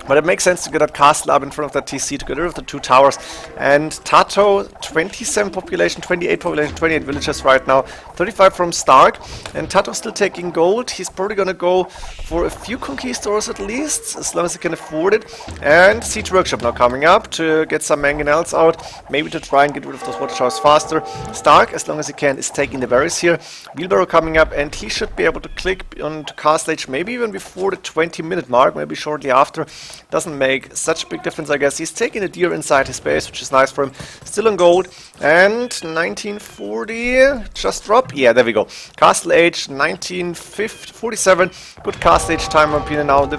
But it makes sense to get that castle up in front of that TC to get rid of the 2 towers. And TaToH, 27 population, 28 population, 28 villagers right now, 35 from st4rk. And TaToH still taking gold. He's probably going to go for a few conquistadors at least, as long as he can afford it. And Siege Workshop now coming up to get some mangonels out, maybe to try and get rid of those watchtowers faster. st4rk, as long as he can, is taking the berries here. Wheelbarrow coming up, and he should be able to click onto Castle Age maybe even before the 20-minute mark, maybe shortly after. Doesn't make such a big difference, I guess. He's taking a deer inside his base, which is nice for him. Still on gold. And 1940, just drop. Yeah, there we go. Castle Age, 1947. Good Castle Age time, in my opinion. Now the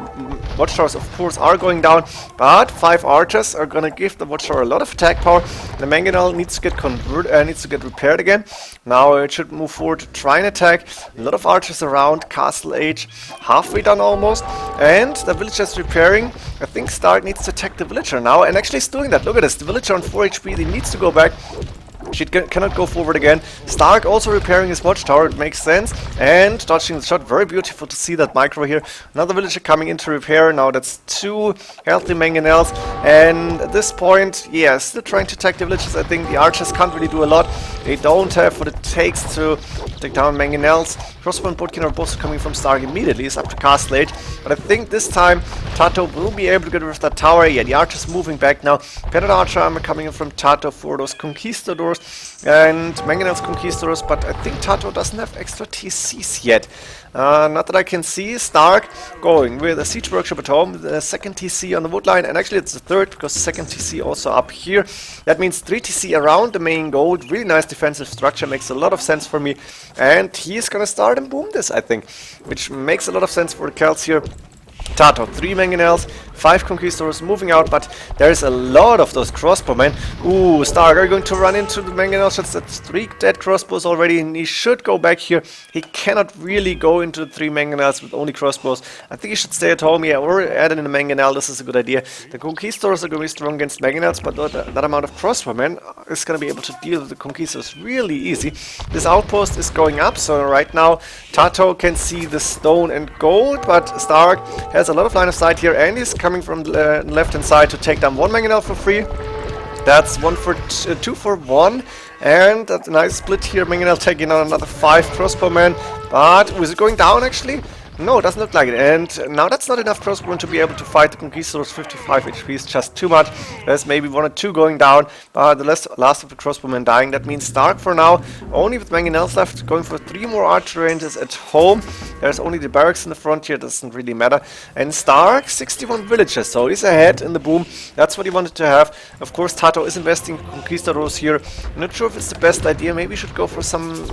watchtowers, of course, are going down, but 5 archers are going to give the watchtower a lot of attack power. The mangonel needs to get repaired again. Now it should move forward to try and attack. A lot of archers around. Castle Age, halfway done almost. And the villager's repairing. I think st4rk needs to attack the villager now, and actually he's doing that. Look at this, the villager on 4 HP, he needs to go back. She cannot go forward again. Stark also repairing his watchtower, it makes sense. And dodging the shot, very beautiful to see that micro here. Another villager coming in to repair. Now that's 2 healthy mangonels. And at this point, yeah, still trying to attack the villagers. I think the archers can't really do a lot. They don't have what it takes to take down mangonels. Crossbow and Bodkin are both coming from Stark immediately. It's up to castle age. But I think this time TaToH will be able to get rid of that tower. Yeah, the archer's moving back now. Better archer armor coming in from TaToH for those conquistadors and mangonels conquistadors. But I think TaToH doesn't have extra TCs yet. Not that I can see. Stark going with a siege workshop at home, the second TC on the wood line, and actually it's the third because the second TC also up here. That means 3 TC around the main gold. Really nice defensive structure, makes a lot of sense for me. And he's gonna start and boom this, I think, which makes a lot of sense for the Celts here. TaToH, 3 mangonels, 5 conquistadors moving out, but there's a lot of those crossbowmen. Ooh, Stark, are you going to run into the mangonel shots? That's 3 dead crossbows already, and he should go back here. He cannot really go into the 3 mangonels with only crossbows. I think he should stay at home, yeah, or add in a mangonel. This is a good idea. The conquistadors are going to be strong against mangonels, but that amount of crossbowmen is going to be able to deal with the conquistadors really easy. This outpost is going up, so right now TaToH can see the stone and gold, but Stark has a lot of line of sight here, and he's coming from the left hand side to take down 1 mangonel for free. That's 2 for 1, and that's a nice split here. Mangonel taking on another 5 crossbowmen, but was it going down actually? No, it doesn't look like it. And now that's not enough crossbowmen to be able to fight the conquistadors. 55 HP is just too much. There's maybe 1 or 2 going down, but the last of the crossbowmen dying. That means Stark for now, only with mangonels left, going for 3 more archer ranges at home. There's only the barracks in the front here, doesn't really matter. And Stark, 61 villagers, so he's ahead in the boom. That's what he wanted to have. Of course, TaToH is investing in conquistadors here. I'm not sure if it's the best idea. Maybe we should go for some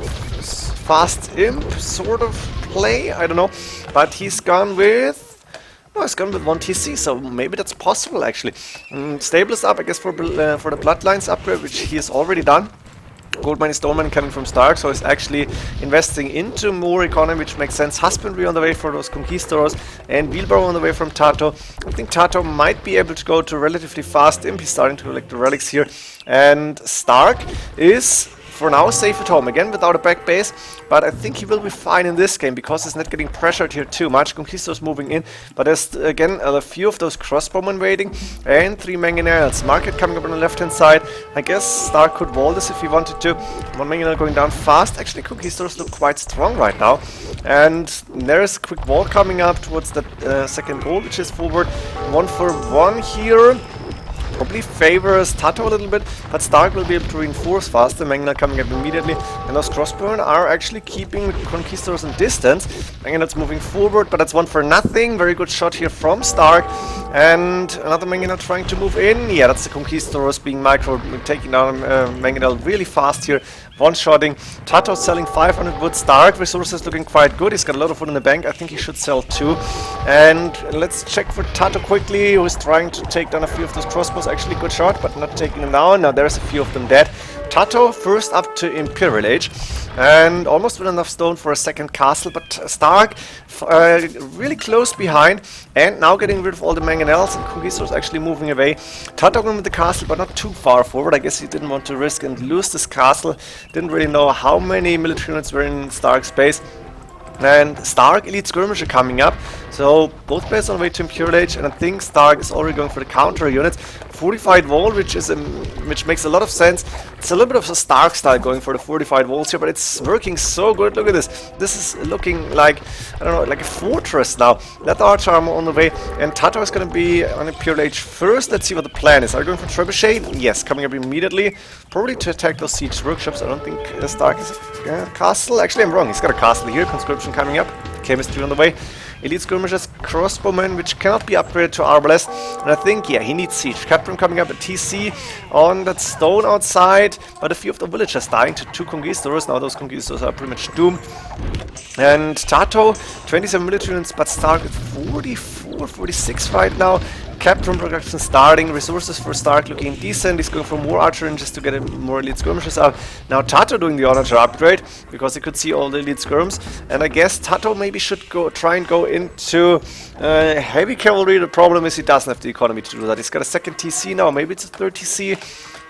fast imp sort of play. I don't know. But he's gone with... No, he's gone with 1 TC, so maybe that's possible actually. Stable is up, I guess, for the Bloodlines upgrade, which he has already done. Goldmine is Stoneman coming from Stark, so he's actually investing into more economy, which makes sense. Husbandry on the way for those conquistadors, and wheelbarrow on the way from TaToH. I think TaToH might be able to go to relatively fast imp. He's starting to collect the relics here. And Stark is for now safe at home, again without a back base, but I think he will be fine in this game because he's not getting pressured here too much. Conquistadors moving in, but there's again a few of those crossbowmen waiting, and 3 mangonels. Market coming up on the left hand side. I guess Stark could wall this if he wanted to. 1 mangonel going down fast. Actually, conquistadors look quite strong right now, and there's a quick wall coming up towards that second goal, which is forward. 1 for 1 here. Probably favors TaToH a little bit, but Stark will be able to reinforce faster. Mangonel coming up immediately, and those crossbowmen are actually keeping the conquistadors in distance. Mangonel's moving forward, but that's 1 for nothing. Very good shot here from Stark, and another Mangonel trying to move in. Yeah, that's the conquistadors being micro, taking down Mangonel really fast here. One-shotting. TaToH selling 500 wood. Stark resources looking quite good. He's got a lot of wood in the bank. I think he should sell 2. And let's check for TaToH quickly, who is trying to take down a few of those crossbows. Actually, good shot, but not taking them down. Now there's a few of them dead. TaToH first up to Imperial Age, and almost with enough stone for a second castle, but Stark really close behind, and now getting rid of all the mangonels, and conquistadors actually moving away. TaToH going with the castle, but not too far forward. I guess he didn't want to risk and lose this castle. Didn't really know how many military units were in Stark's base. And Stark Elite Skirmisher coming up, so both players on the way to Imperial Age, and I think Stark is already going for the counter units. Fortified wall, which makes a lot of sense. It's a little bit of a Stark style going for the fortified walls here, but it's working so good. Look at this. This is looking like, I don't know, like a fortress now. Let the archer armor on the way, and TaToH is going to be on Imperial Age first. Let's see what the plan is. Are you going for Trebuchet? Yes, coming up immediately. Probably to attack those siege workshops. I don't think Stark is a castle. Actually, I'm wrong. He's got a castle here. Conscription coming up. Chemistry on the way. Elite Skirmishers, crossbowmen, which cannot be upgraded to arbalest. And I think, yeah, he needs siege. Captain coming up at TC on that stone outside, but a few of the villagers dying to 2 conquistadors. Now those conquistadors are pretty much doomed. And TaToH, 27 military units, but Stark at 44, 46 right now. Captain production starting, resources for Stark looking decent. He's going for more archer just to get more elite skirmishers out. Now TaToH doing the archer upgrade because he could see all the elite skirms, and I guess TaToH maybe should try and go into heavy cavalry. The problem is he doesn't have the economy to do that. He's got a second TC now, maybe it's a third TC.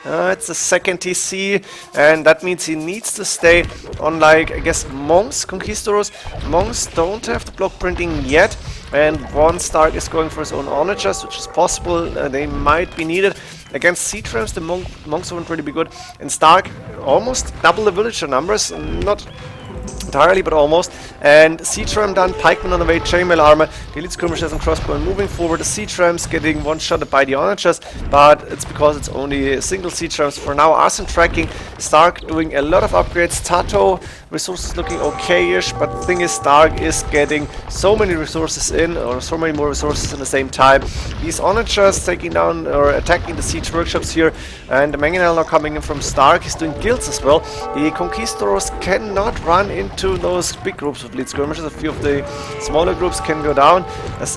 It's the second TC, and that means he needs to stay on, like, I guess, Monks, Conquistadors. Monks don't have the block printing yet, and one Stark is going for his own Onagers, which is possible. They might be needed. Against Sea-Trams, the Monks won't really be good. And Stark almost double the villager numbers, not entirely, but almost. And Sea-Tram done, Pikemen on the way, chainmail armor, the elite skirmishers and crossbow moving forward. The Sea-Trams getting one-shotted by the Onagers, but it's because it's only single Sea-Trams for now. Arson tracking, Stark doing a lot of upgrades. TaToH resources looking okay-ish, but the thing is, Stark is getting so many resources in, or so many more resources at the same time. These Onagers taking down or attacking the siege workshops here, and the Mangonel now coming in from Stark. He's doing guilds as well. The Conquistadors cannot run into those big groups of lead skirmishers. A few of the smaller groups can go down.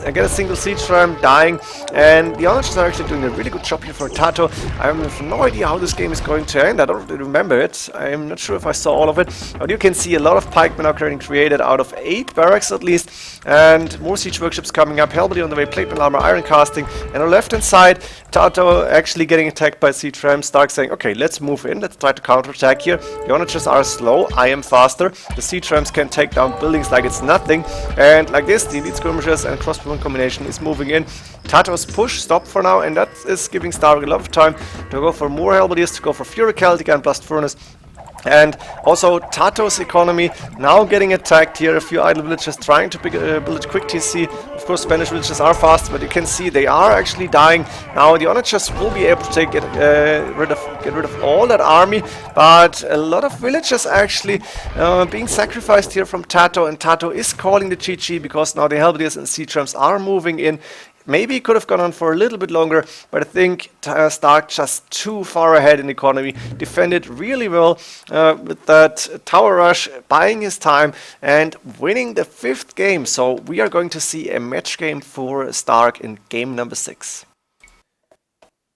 Again, a single siege ram dying, and the Onagers are actually doing a really good job here for TaToH. I have no idea how this game is going to end. I don't really remember it. I'm not sure if I saw all of it, but you can see a lot of pikemen are getting created out of 8 barracks at least, and more siege workshops coming up. Halberd on the way, plate armor, iron casting, and on the left hand side, TaToH actually getting attacked by siege rams. Stark saying, okay, let's move in, let's try to counterattack here. The Onagers are slow, I am faster. The siege rams can take down buildings like it's nothing, and like this, the elite skirmishers and crossbow combination is moving in. TaToH's push stopped for now, and that is giving Stark a lot of time to go for more halberdiers, to go for Fury Celtic and Blast Furnace. And also TaToH's economy now getting attacked here. A few idle villagers trying to build a quick TC. Of course, Spanish villagers are fast, but you can see they are actually dying. Now the Onagers will be able to get rid of all that army, but a lot of villagers actually being sacrificed here from TaToH, and TaToH is calling the GG because now the halberdiers and siege rams are moving in. Maybe it could have gone on for a little bit longer, but I think Stark just too far ahead in economy, defended really well with that tower rush, buying his time and winning the 5th game. So we are going to see a match game for Stark in game number 6.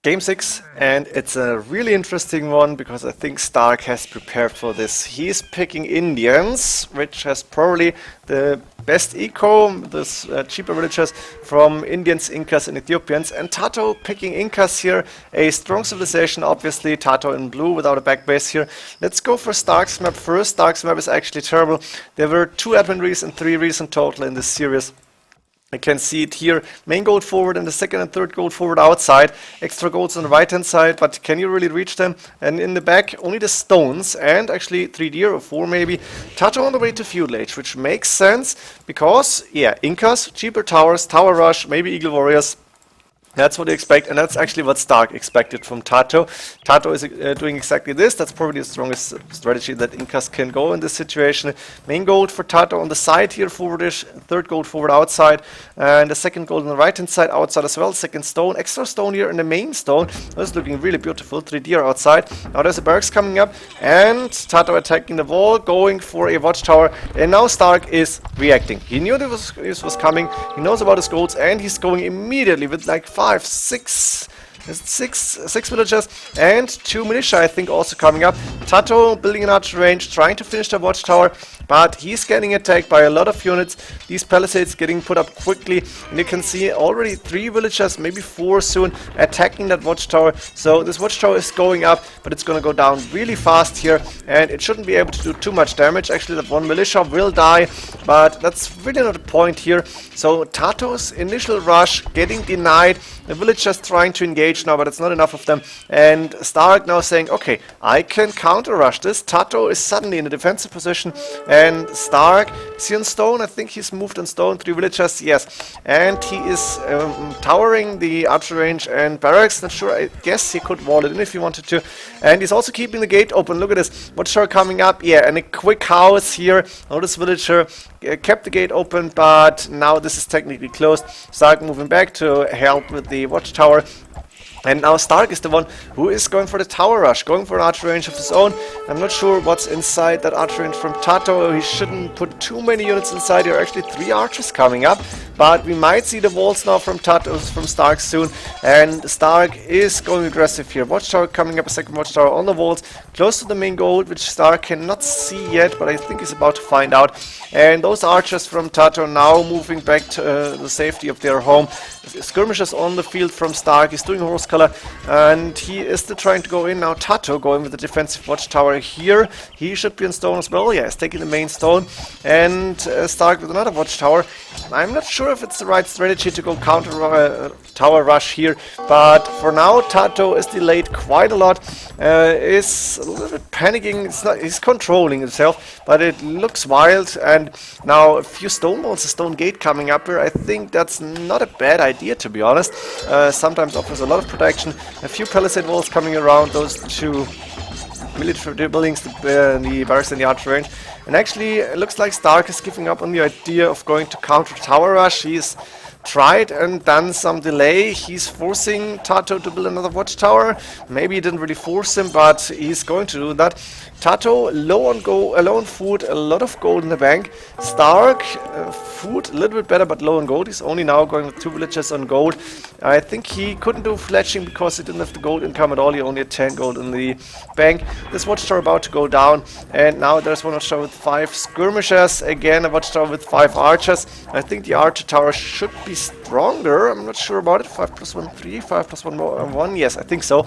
Game 6, and it's a really interesting one because I think Stark has prepared for this. He's picking Indians, which has probably the best eco, this cheaper villagers from Indians, Incas and Ethiopians, and TaToH picking Incas here, a strong civilization, obviously, TaToH in blue without a back base here. Let's go for Stark's map first. Stark's map is actually terrible. There were 2 admin rees and 3 rees in total in this series. I can see it here, main gold forward and the second and third gold forward outside, extra golds on the right hand side, but can you really reach them? And in the back only the stones and actually 3 deer or 4 maybe. TaToH on the way to feudal age, which makes sense because, yeah, Incas, cheaper towers, tower rush, maybe eagle warriors. That's what you expect, and that's actually what Stark expected from TaToH. TaToH is doing exactly this. That's probably the strongest strategy that Incas can go in this situation. Main gold for TaToH on the side here, forwardish. Third gold forward outside, and the second gold on the right hand side outside as well. Second stone, extra stone here in the main stone. That's looking really beautiful. 3 deer outside. Now there's a barracks coming up, and TaToH attacking the wall, going for a watchtower. And now Stark is reacting. He knew this was coming. He knows about his golds, and he's going immediately with like 6 villagers and 2 militia, I think, also coming up. TaToH building an archer range, trying to finish the watchtower, but he's getting attacked by a lot of units. These palisades getting put up quickly, and you can see already 3 villagers, maybe 4 soon, attacking that watchtower. So this watchtower is going up, but it's going to go down really fast here, and it shouldn't be able to do too much damage. Actually, that 1 militia will die, but that's really not the point here. So TaToH's initial rush getting denied. The villagers trying to engage now, but it's not enough of them. And Stark now saying, okay, I can counter rush this. TaToH is suddenly in a defensive position, and Stark is he on stone? I think he's moved on stone. 3 villagers, yes. And he is towering the archer range and barracks. Not sure, I guess he could wall it in if he wanted to. And he's also keeping the gate open. Look at this. Watchtower coming up. Yeah, and a quick house here. Oh, this villager kept the gate open, but now this is technically closed. Stark moving back to help with the watchtower. And now Stark is the one who is going for the tower rush, going for an archer range of his own. I'm not sure what's inside that archer range from TaToH. He shouldn't put too many units inside. There are actually 3 archers coming up. But we might see the walls now from TaToH, from Stark soon. And Stark is going aggressive here. Watchtower coming up, a second watchtower on the walls, close to the main gold, which Stark cannot see yet, but I think he's about to find out. And those archers from TaToH now moving back to the safety of their home. Skirmishers on the field from Stark. He's doing horse color, and he is still trying to go in now. TaToH going with the defensive watchtower here. He should be on stone as well. Yeah, he's taking the main stone, and Stark with another watchtower. I'm not sure if it's the right strategy to go counter tower rush here, but for now TaToH is delayed quite a lot. Is a little bit panicking. He's controlling himself, but it looks wild. And now a few stone walls, a stone gate coming up here. I think that's not a bad idea, to be honest. Sometimes offers a lot of protection. A few palisade walls coming around those two military buildings, the barracks and the archer range. And actually, it looks like Stark is giving up on the idea of going to counter tower rush. He's tried and done some delay. He's forcing TaToH to build another watchtower. Maybe he didn't really force him, but he's going to do that. TaToH low on food, a lot of gold in the bank. Stark food a little bit better, but low on gold. He's only now going with 2 villages on gold. I think he couldn't do fletching because he didn't have the gold income at all. He only had 10 gold in the bank. This watchtower about to go down, and now there's one watchtower with 5 skirmishers. Again, a watchtower with 5 archers. I think the archer tower should be stronger. I'm not sure about it. 5 plus 1, 3. 5 plus 1, 1. Yes, I think so.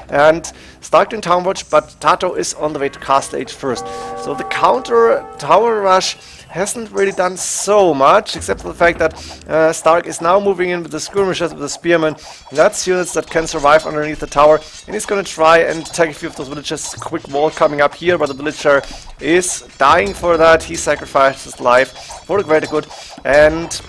And Stark doing town watch, but TaToH is on the way to castle age first. So the counter tower rush hasn't really done so much, except for the fact that Stark is now moving in with the skirmishers, with the spearmen. That's units that can survive underneath the tower, and he's going to try and attack a few of those villagers. Quick wall coming up here, but the villager is dying for that. He sacrificed his life for the greater good, and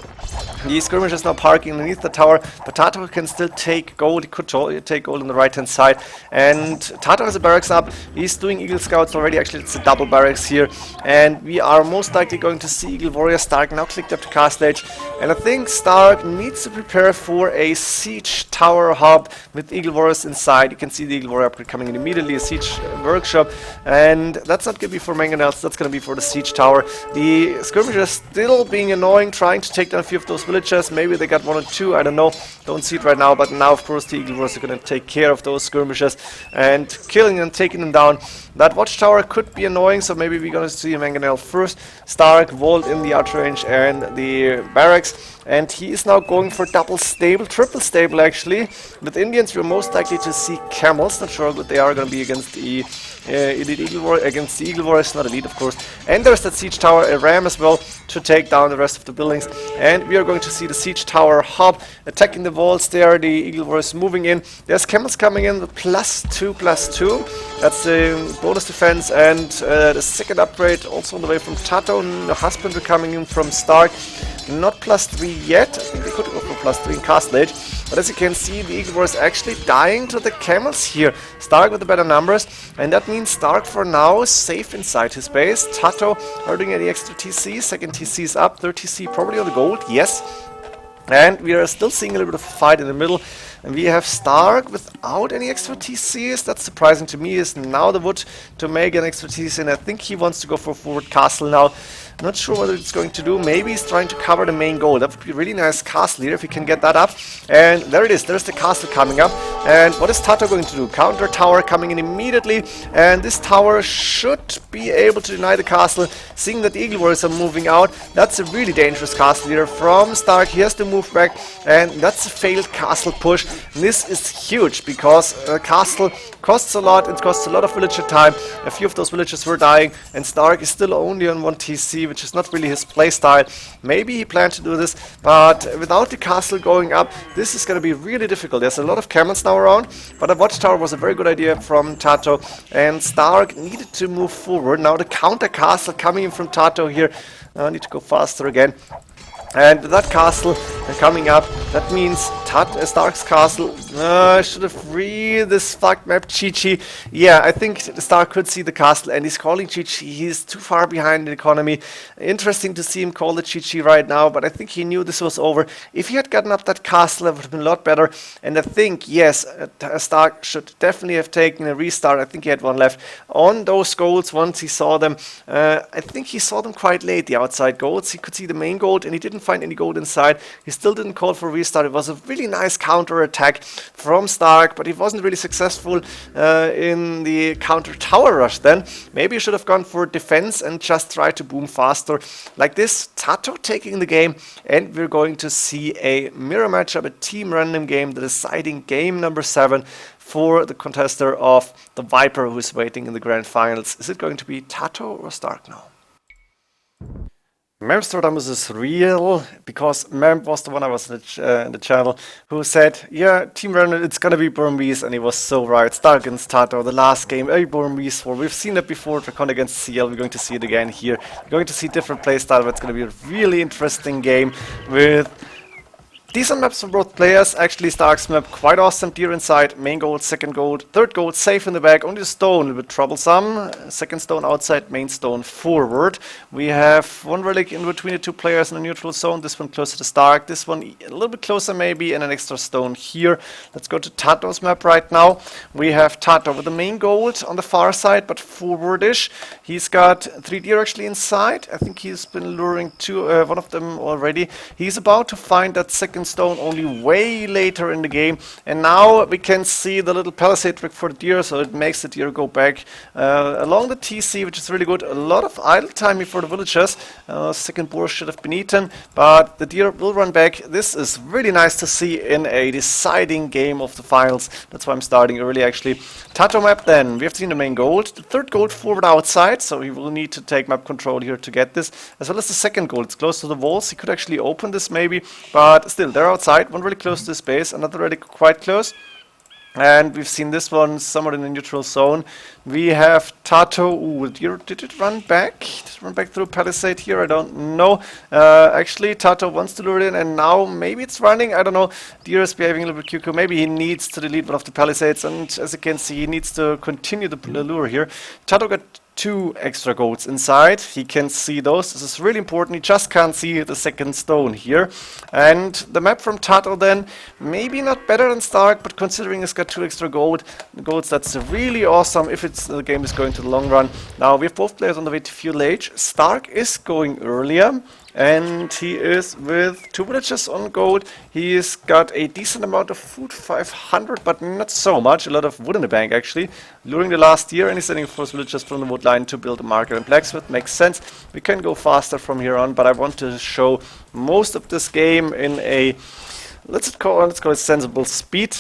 the skirmish is now parking underneath the tower, but TaToH can still take gold. He could take gold on the right hand side, and TaToH has a barracks up. He's doing Eagle Scouts already. Actually, it's a double barracks here, and we are most likely going to see Eagle Warrior. Stark now clicked up to castle age, and I think Stark needs to prepare for a siege tower hub with Eagle Warriors inside. You can see the Eagle Warrior upgrade coming in immediately, a siege workshop, and that's not going to be for mangonels, that's going to be for the siege tower. The skirmishers still being annoying, trying to take down a few of those villagers. Maybe they got 1 or 2, I don't know, don't see it right now, but now of course the Eagle Warriors are going to take care of those skirmishers and killing and taking them down. That watchtower could be annoying, so maybe we're going to see a mangonel first. Stark walled in the archer range and the barracks, and he is now going for double stable, triple stable actually. With Indians we're most likely to see camels. Not sure what they are going to be against the elite Eagle Warrior, against the Eagle Warriors, not elite of course. And there's that siege tower, a ram as well, to take down the rest of the buildings. And we are going to see the siege tower hub attacking the walls there, the Eagle Warriors moving in. There's camels coming in with +2/+2. That's the bonus defense, and the second upgrade also on the way from TaToH. The husbandry coming in from Stark. Not +3 yet. I think they could go for +3 in castle age. But as you can see, the Eagle Warriors actually dying to the camels here. Stark with the better numbers, and that means Stark for now is safe inside his base. TaToH are doing any extra TC. Second TC is up. Third TC probably on the gold. Yes. And we are still seeing a little bit of a fight in the middle. And we have Stark without any extra TCs. That's surprising to me. Is now the wood to make an extra TC, and I think he wants to go for forward castle now. Not sure what it's going to do. Maybe he's trying to cover the main goal. That would be a really nice castle here if he can get that up. And there it is. There's the castle coming up. And what is TaToH going to do? Counter tower coming in immediately. And this tower should be able to deny the castle, seeing that the Eagle Warriors are moving out. That's a really dangerous castle here from Stark. He has to move back, and that's a failed castle push. And this is huge because a castle costs a lot. It costs a lot of villager time. A few of those villagers were dying, and Stark is still only on 1 TC, which is not really his playstyle. Maybe he planned to do this, but without the castle going up, this is going to be really difficult. There's a lot of camels now around, but a watchtower was a very good idea from TaToH, and Stark needed to move forward. Now the counter castle coming in from TaToH here. I need to go faster again. And with that castle coming up, that means Stark's castle. I should have read this fucked map, Chi-Chi. Yeah, I think Stark could see the castle, and he's calling Chi-Chi. He's too far behind in economy. Interesting to see him call the Chi-Chi right now, but I think he knew this was over. If he had gotten up that castle, it would have been a lot better. And I think, yes, Stark should definitely have taken a restart. I think he had 1 left. On those goals, once he saw them, I think he saw them quite late, the outside goals. He could see the main gold, and he didn't find any gold inside. He still didn't call for restart. It was a really nice counter attack from st4rk, but he wasn't really successful in the counter tower rush then. Maybe he should have gone for defense and just tried to boom faster. Like this, TaToH taking the game, and we're going to see a mirror matchup, a team random game, the deciding game number 7 for the contester of the Viper who is waiting in the grand finals. Is it going to be TaToH or st4rk now? Memstradamus is real, because Mem was the one I was in the channel who said, yeah, Team Random, it's gonna be Burmese, and he was so right. st4rk against TaToH, the last game, a Burmese war. We've seen it before, Dracon against CL, we're going to see it again here. We're going to see different playstyle, but it's gonna be a really interesting game with decent maps for both players. Actually, st4rk's map quite awesome. Deer inside, main gold, second gold, third gold, safe in the back. Only a stone, a little bit troublesome. Second stone outside, main stone forward. We have one relic in between the two players in the neutral zone. This one closer to st4rk. This one a little bit closer maybe, and an extra stone here. Let's go to TaToH's map right now. We have TaToH with the main gold on the far side, but forwardish. He's got 3 deer actually inside. I think he's been luring one of them already. He's about to find that second stone only way later in the game, and now we can see the little palisade trick for the deer, so it makes the deer go back along the TC, which is really good. A lot of idle time here for the villagers. Second boar should have been eaten, but the deer will run back. This is really nice to see in a deciding game of the finals. That's why I'm starting early actually. TaToH map then, we have seen the main gold, the third gold forward outside, so he will need to take map control here to get this, as well as the second gold. It's close to the walls. He could actually open this maybe, but still, they're outside, one really close to the space, another really quite close. And we've seen this one somewhere in the neutral zone. We have TaToH. Ooh, did it run back? Did it run back through Palisade here? I don't know. Actually, TaToH wants to lure it in, and now maybe it's running. I don't know. Deer is behaving a little bit cuckoo. Maybe he needs to delete one of the Palisades, and as you can see, he needs to continue the lure here. TaToH got 2 extra golds inside. He can see those. This is really important. He just can't see the second stone here. And the map from TaToH then, maybe not better than st4rk, but considering it's got 2 extra golds, that's really awesome if the game is going to the long run. Now we have both players on the way to fuel age. st4rk is going earlier, and he is with 2 villages on gold. He's got a decent amount of food, 500, but not so much. A lot of wood in the bank actually. Luring the last year, and he's sending 4 villagers from the wood line to build a market and blacksmith. Makes sense. We can go faster from here on, but I want to show most of this game in a let's call it sensible speed.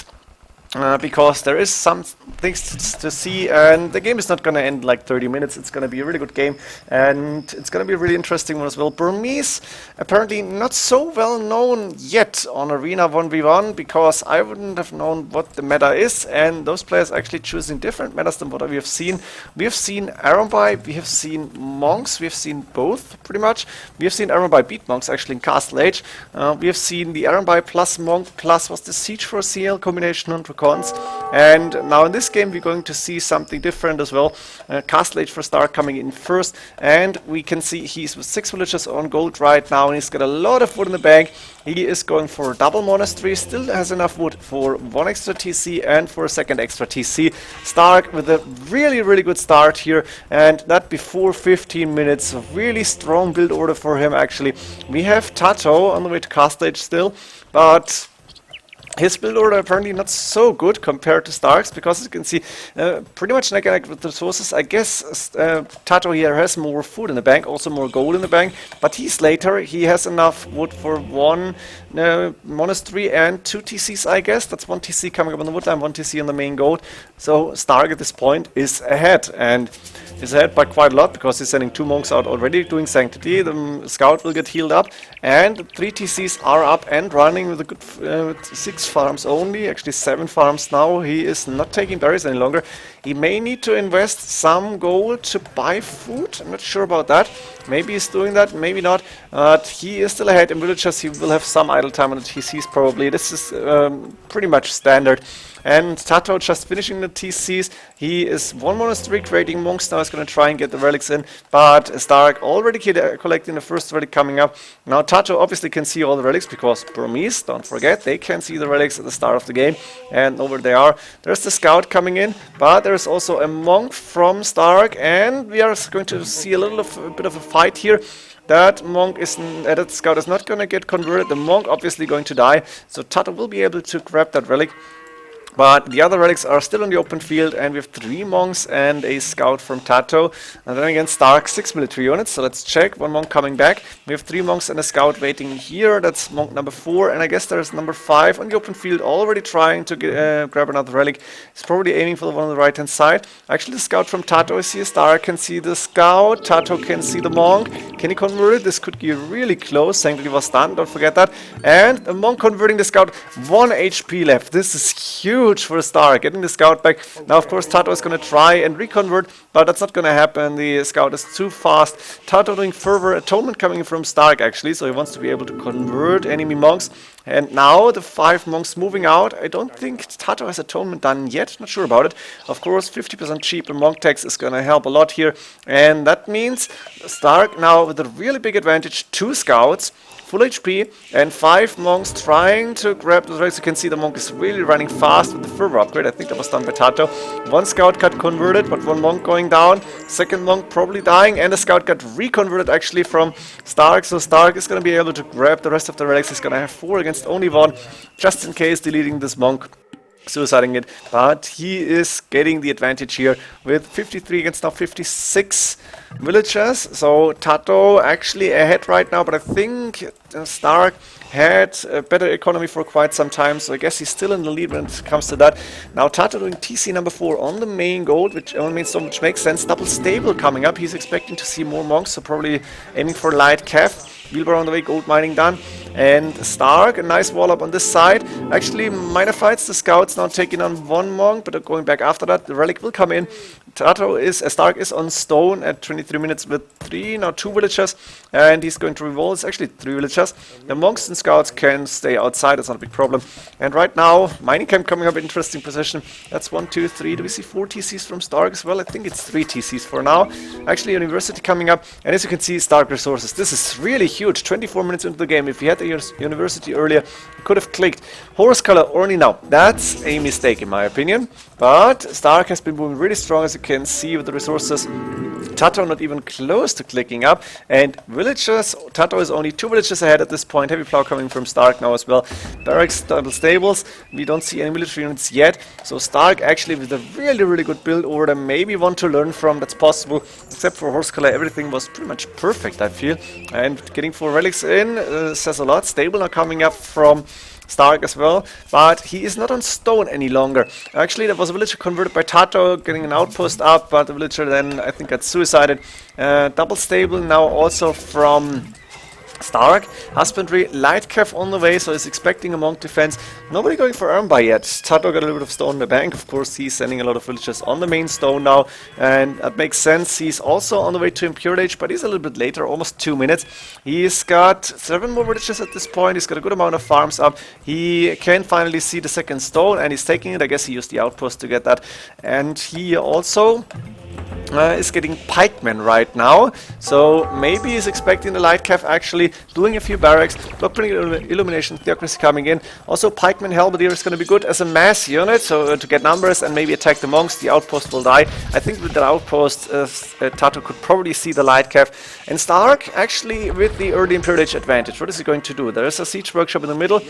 Because there is some things to see, and the game is not going to end like 30 minutes. It's going to be a really good game, and it's going to be a really interesting one as well. Burmese, apparently not so well known yet on Arena 1v1, because I wouldn't have known what the meta is, and those players actually choosing different metas than what we have seen. We have seen Arambai, we have seen monks, we have seen both, pretty much. We have seen Arambai beat monks actually in Castle Age. We have seen the Arambai plus monk plus was the Siege4CL combination on cons. And now in this game we're going to see something different as well. Castle Age for st4rk coming in first, and we can see he's with 6 villagers on gold right now, and he's got a lot of wood in the bank. He is going for a double monastery, still has enough wood for 1 extra TC and for a second extra TC. st4rk with a really good start here, and that before 15 minutes. A really strong build order for him actually. We have TaToH on the way to Castle Age still, but his build order apparently not so good compared to st4rk's, because as you can see, pretty much neck and neck with the resources. I guess TaToH here has more food in the bank, also more gold in the bank, but he's later. He has enough wood for 1 monastery and 2 TCs, I guess. That's 1 TC coming up on the woodline, 1 TC on the main gold. So st4rk at this point is ahead, and is ahead by quite a lot, because he's sending 2 monks out already doing Sanctity. The scout will get healed up, and 3 TCs are up and running with a good 6 farms only, actually 7 farms now. He is not taking berries any longer. He may need to invest some gold to buy food. I'm not sure about that. Maybe he's doing that, maybe not. But he is still ahead in villagers. He will have some idle time on the TCs probably. This is pretty much standard. And TaToH just finishing the TCs. He is 1 monastery creating monks now. He's going to try and get the relics in, but st4rk already collecting the first relic coming up. Now TaToH obviously can see all the relics, because Burmese, don't forget, they can see the relics at the start of the game, and over they are. There's the scout coming in, but there's also a monk from st4rk, and we are going to see a bit of a fight here. That monk is that scout is not gonna get converted. The monk obviously going to die, so TaToH will be able to grab that relic. But the other relics are still on the open field, and we have 3 monks and a scout from TaToH. And then again, Stark, 6 military units. So let's check. 1 monk coming back. We have 3 monks and a scout waiting here. That's monk number 4. And I guess there's number 5 on the open field already trying to grab another relic. He's probably aiming for the one on the right-hand side. Actually, the scout from TaToH is here. Stark can see the scout. TaToH can see the monk. Can he convert it? This could be really close. Thankfully, he was stunned. Don't forget that. And the monk converting the scout. 1 HP left. This is huge for Stark, getting the scout back. Now, of course, TaToH is going to try and reconvert, but that's not going to happen. The scout is too fast. TaToH doing further atonement coming from Stark, actually, so he wants to be able to convert enemy monks. And now the 5 monks moving out. I don't think TaToH has atonement done yet, not sure about it. Of course, 50% cheaper monk tax is going to help a lot here. And that means Stark now with a really big advantage, 2 scouts, full HP, and 5 monks trying to grab those relics. You can see the monk is really running fast with the further upgrade. I think that was done by TaToH. 1 scout got converted, but 1 monk going down. 2nd monk probably dying, and a scout got reconverted actually from Stark. So Stark is going to be able to grab the rest of the relics. He's going to have 4 against only 1, just in case deleting this monk, suiciding it, but he is getting the advantage here with 53 against now 56 villagers. So TaToH actually ahead right now, but I think Stark had a better economy for quite some time, so I guess he's still in the lead when it comes to that. Now TaToH doing TC number 4 on the main gold, which which makes sense. Double stable coming up. He's expecting to see more monks, so probably aiming for light cav. Wheelbarrow on the way, gold mining done. And Stark, a nice wall up on this side. Actually, minor fights, the scouts now taking on 1 monk, but going back after that. The relic will come in. Stark is on stone at 23 minutes with 2 villagers, and he's going to revolt. It's actually 3 villagers. The monks and scouts can stay outside, it's not a big problem. And right now, mining camp coming up, interesting position. That's 1, 2, 3. Do we see 4 TCs from Stark as well? I think it's 3 TCs for now. Actually, university coming up, and as you can see, Stark resources. This is really huge. 24 minutes into the game. If he had the university earlier, he could have clicked horse color only now. That's a mistake in my opinion. But Stark has been moving really strong, as you can see with the resources. TaToH not even close to clicking up, and villagers, TaToH is only 2 villagers ahead at this point. Heavy plow coming from Stark now as well. Barracks, double stables. We don't see any military units yet, so Stark actually with a really good build order, maybe one to learn from. That's possible, except for horse color. Everything was pretty much perfect, I feel, and getting 4 relics in says a lot. Stable now coming up from Stark as well, but he is not on stone any longer. Actually, there was a villager converted by TaToH, getting an outpost up, but the villager then, I think, got suicided. Double stable now also from Stark. Husbandry, light cav on the way, so he's expecting a monk defense. Nobody going for Armbar yet. TaToH got a little bit of stone in the bank. Of course, he's sending a lot of villagers on the main stone now, and that makes sense. He's also on the way to Imperial Age, but he's a little bit later, almost 2 minutes. He's got 7 more villagers at this point. He's got a good amount of farms up. He can finally see the 2nd stone, and he's taking it. I guess he used the outpost to get that. And he also is getting pikemen right now, so maybe he's expecting the light cav, actually doing a few barracks. Block printing, illumination, theocracy coming in. Also pikemen, halberdier is going to be good as a mass unit, so to get numbers and maybe attack the monks. The outpost will die. I think with the outpost TaToH could probably see the light cav. And Stark actually with the early Imperial Age advantage. What is he going to do? There is a siege workshop in the middle.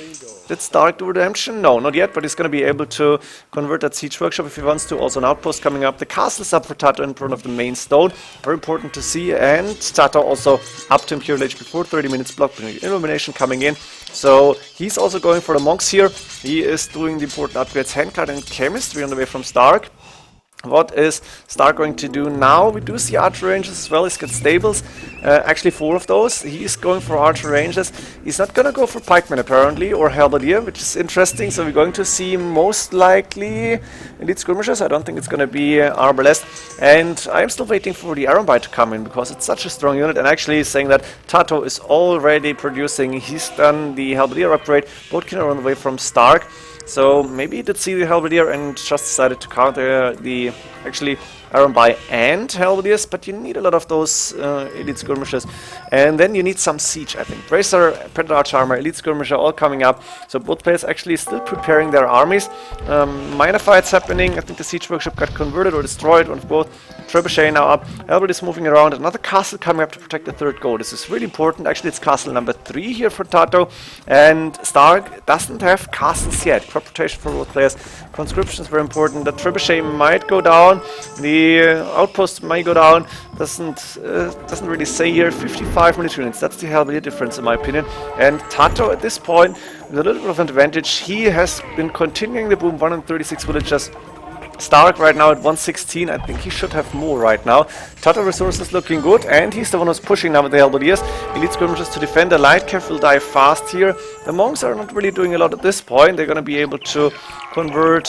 Did Stark do redemption? No, not yet, but he's going to be able to convert that siege workshop if he wants to. Also an outpost coming up. The castle is up for TaToH in front of the main stone. Very important to see. And TaToH also up to Imperial Age before 30 minutes. Block illumination coming in. So he's also going for the monks here. He is doing the important upgrades. Handcard and chemistry on the way from Stark. What is Stark going to do now? We do see archer ranges as well. He's got stables, actually 4 of those. He's going for archer ranges. He's not going to go for pikemen apparently, or halberdier, which is interesting. So we're going to see most likely elite skirmishers. I don't think it's going to be arbalest. And I'm still waiting for the Iron Bite to come in, because it's such a strong unit. And actually saying that TaToH is already producing. He's done the halberdier upgrade. Boatkin are on the way from Stark. So maybe he did see the halberdier and just decided to counter the actually Iron Bite and halberdiers, but you need a lot of those elite skirmishers, and then you need some siege, I think. Bracer, Predator Arch Armor, elite skirmisher all coming up, so both players actually still preparing their armies. Minor fights happening. I think the siege workshop got converted or destroyed, one of both. Trebuchet now up. Albert is moving around. Another castle coming up to protect the third goal. This is really important. Actually, it's castle number 3 here for TaToH. And Stark doesn't have castles yet. Crop rotation for both players. Conscription is very important. The Trebuchet might go down. The outpost might go down. Doesn't really say here. 55 military units. That's the Halberdier difference in my opinion. And TaToH at this point with a little bit of an advantage. He has been continuing the boom. 136 villagers. Stark right now at 116. I think he should have more right now. TaToH resources looking good, and he's the one who's pushing now with the Halberdiers. Elite skirmishers to defend. The light cav will die fast here. The monks are not really doing a lot at this point. They're going to be able to convert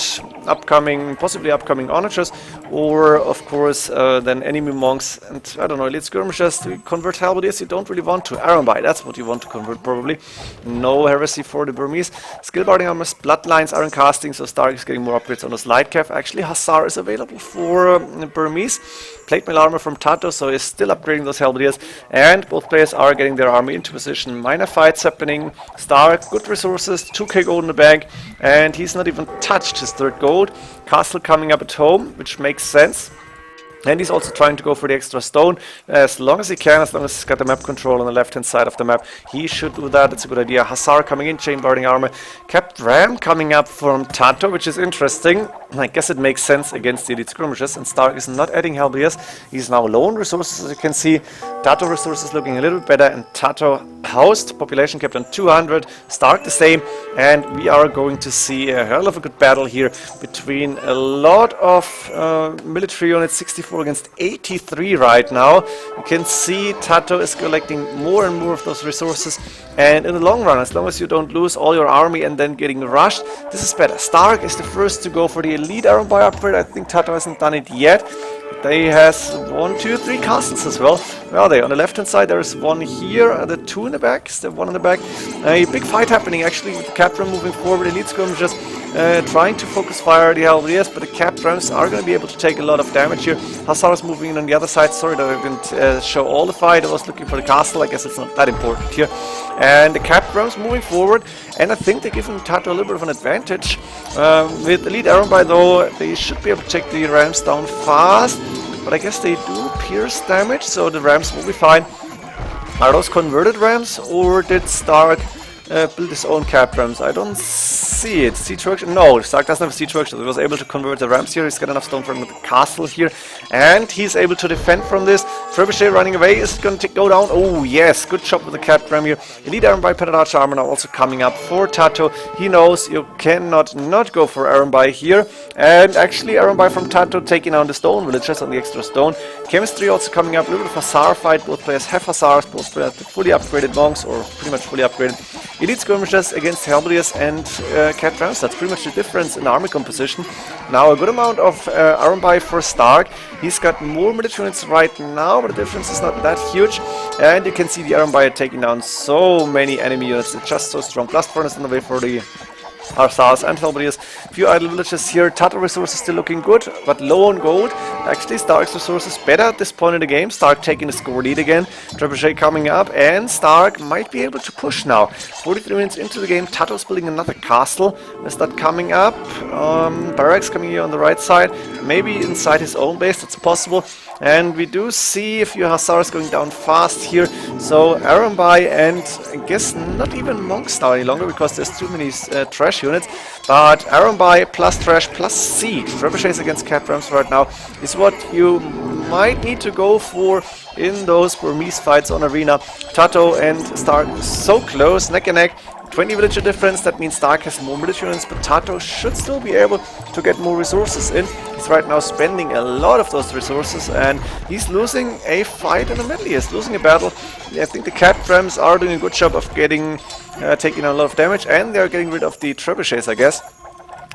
possibly upcoming onagers, or of course then enemy monks. And I don't know, elite skirmishers to convert Halberdiers. You don't really want to. Ironby, that's what you want to convert probably. No heresy for the Burmese. Skill barding armors, bloodlines are in casting, so Stark is getting more upgrades on those light cav. Actually, Hussar is available for Burmese. Plate mail armor from TaToH, so he's still upgrading those Halberdiers, and both players are getting their army into position. Minor fights happening. Stark, good resources, 2k gold in the bag, and he's not even touched his third gold. Castle coming up at home, which makes sense. And he's also trying to go for the extra stone as long as he can, as long as he's got the map control on the left-hand side of the map. He should do that. It's a good idea. Hussar coming in, chain barding armor. Capped Ram coming up from TaToH, which is interesting. I guess it makes sense against the elite skirmishers. And Stark is not adding Halberdiers. He's now alone resources, as you can see. TaToH resources looking a little bit better. And TaToH housed, population kept on 200. Stark the same. And we are going to see a hell of a good battle here between a lot of military units. 64 against 83 right now. You can see TaToH is collecting more and more of those resources, and in the long run, as long as you don't lose all your army and then getting rushed, this is better. Stark is the first to go for the elite Ironby upgrade. I think TaToH hasn't done it yet. They has 1, 2, 3 castles as well. Where are they? On the left hand side there is one here, the 2 in the back, is there one in the back? A big fight happening actually with the Capped Ram moving forward. Elite skirmishers trying to focus fire the Halberdiers, but the Capped Rams are going to be able to take a lot of damage here. Hussar is moving in on the other side. Sorry that I didn't show all the fight. I was looking for the castle. I guess it's not that important here. And the Capped Rams moving forward, and I think they're giving TaToH a little bit of an advantage. With Elite Ironby though, they should be able to take the Rams down fast, but I guess they do pierce damage, so the Rams will be fine. Are those converted Rams, or did Stark build his own Capped Rams? I don't see it. Siege workshop? No, Stark doesn't have a siege workshop. He was able to convert the Rams here. He's got enough stone for the castle here, and he's able to defend from this. Trebuchet running away. Is it going to go down? Oh yes, good job with the Capped Ram here. Elite Ironby TaToH armor now also coming up for TaToH. He knows you cannot not go for Ironby here, and actually Ironby from TaToH taking down the stone villagers on the extra stone. Chemistry also coming up. A little bit of Hussar fight. Both players have Hussars. Both players have fully upgraded monks, or pretty much fully upgraded. Elite skirmishers against Halberdiers and Capped Rams. That's pretty much the difference in army composition. Now a good amount of Ironby for Stark. He's got more military units right now, but the difference is not that huge. And you can see the Ironby taking down so many enemy units. It's just so strong. Blast Furnace on the way for the Hussars and Halberdiers. Few idle villages here. TaToH resources still looking good, but low on gold. Actually, Stark's resources better at this point in the game. Stark taking the score lead again. Trebuchet coming up, and Stark might be able to push now. 43 minutes into the game. TaToH's building another castle. Is that coming up? Barracks coming here on the right side. Maybe inside his own base. That's possible. And we do see a few Hussars going down fast here. So Ironby, and I guess not even monks now any longer, because there's too many trash units. But Ironby plus trash plus siege. Trebuchets against Capped Rams right now is what you might need to go for in those Burmese fights on Arena. TaToH and Stark so close, neck and neck. 20 villager difference. That means Stark has more military units, but TaToH should still be able to get more resources in. He's right now spending a lot of those resources, and he's losing a fight in the middle. He is losing a battle. I think the Capped Rams are doing a good job of getting taking a lot of damage, and they're getting rid of the trebuchets, I guess.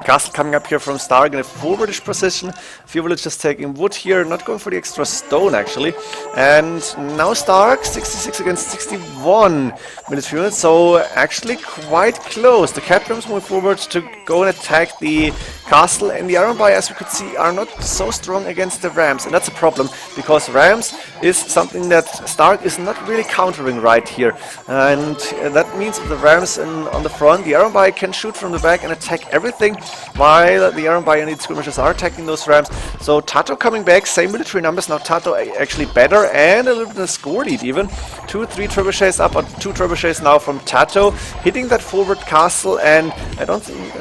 Castle coming up here from Stark in a forwardish position. A few villagers taking wood here, not going for the extra stone actually. And now Stark, 66 against 61 military units, so actually quite close. The Capped Rams moving forward to go and attack the castle, and the Ironby, as we could see, are not so strong against the Rams, and that's a problem, because Rams is something that Stark is not really countering right here. And that means with the Rams on the front, the Ironby can shoot from the back and attack everything. while the Iron By elite skirmishers are attacking those rams. So TaToH coming back, same military numbers, now TaToH actually better, and a little bit of score lead even. 2-3 trebuchets up, or 2 trebuchets now from TaToH, hitting that forward castle, and I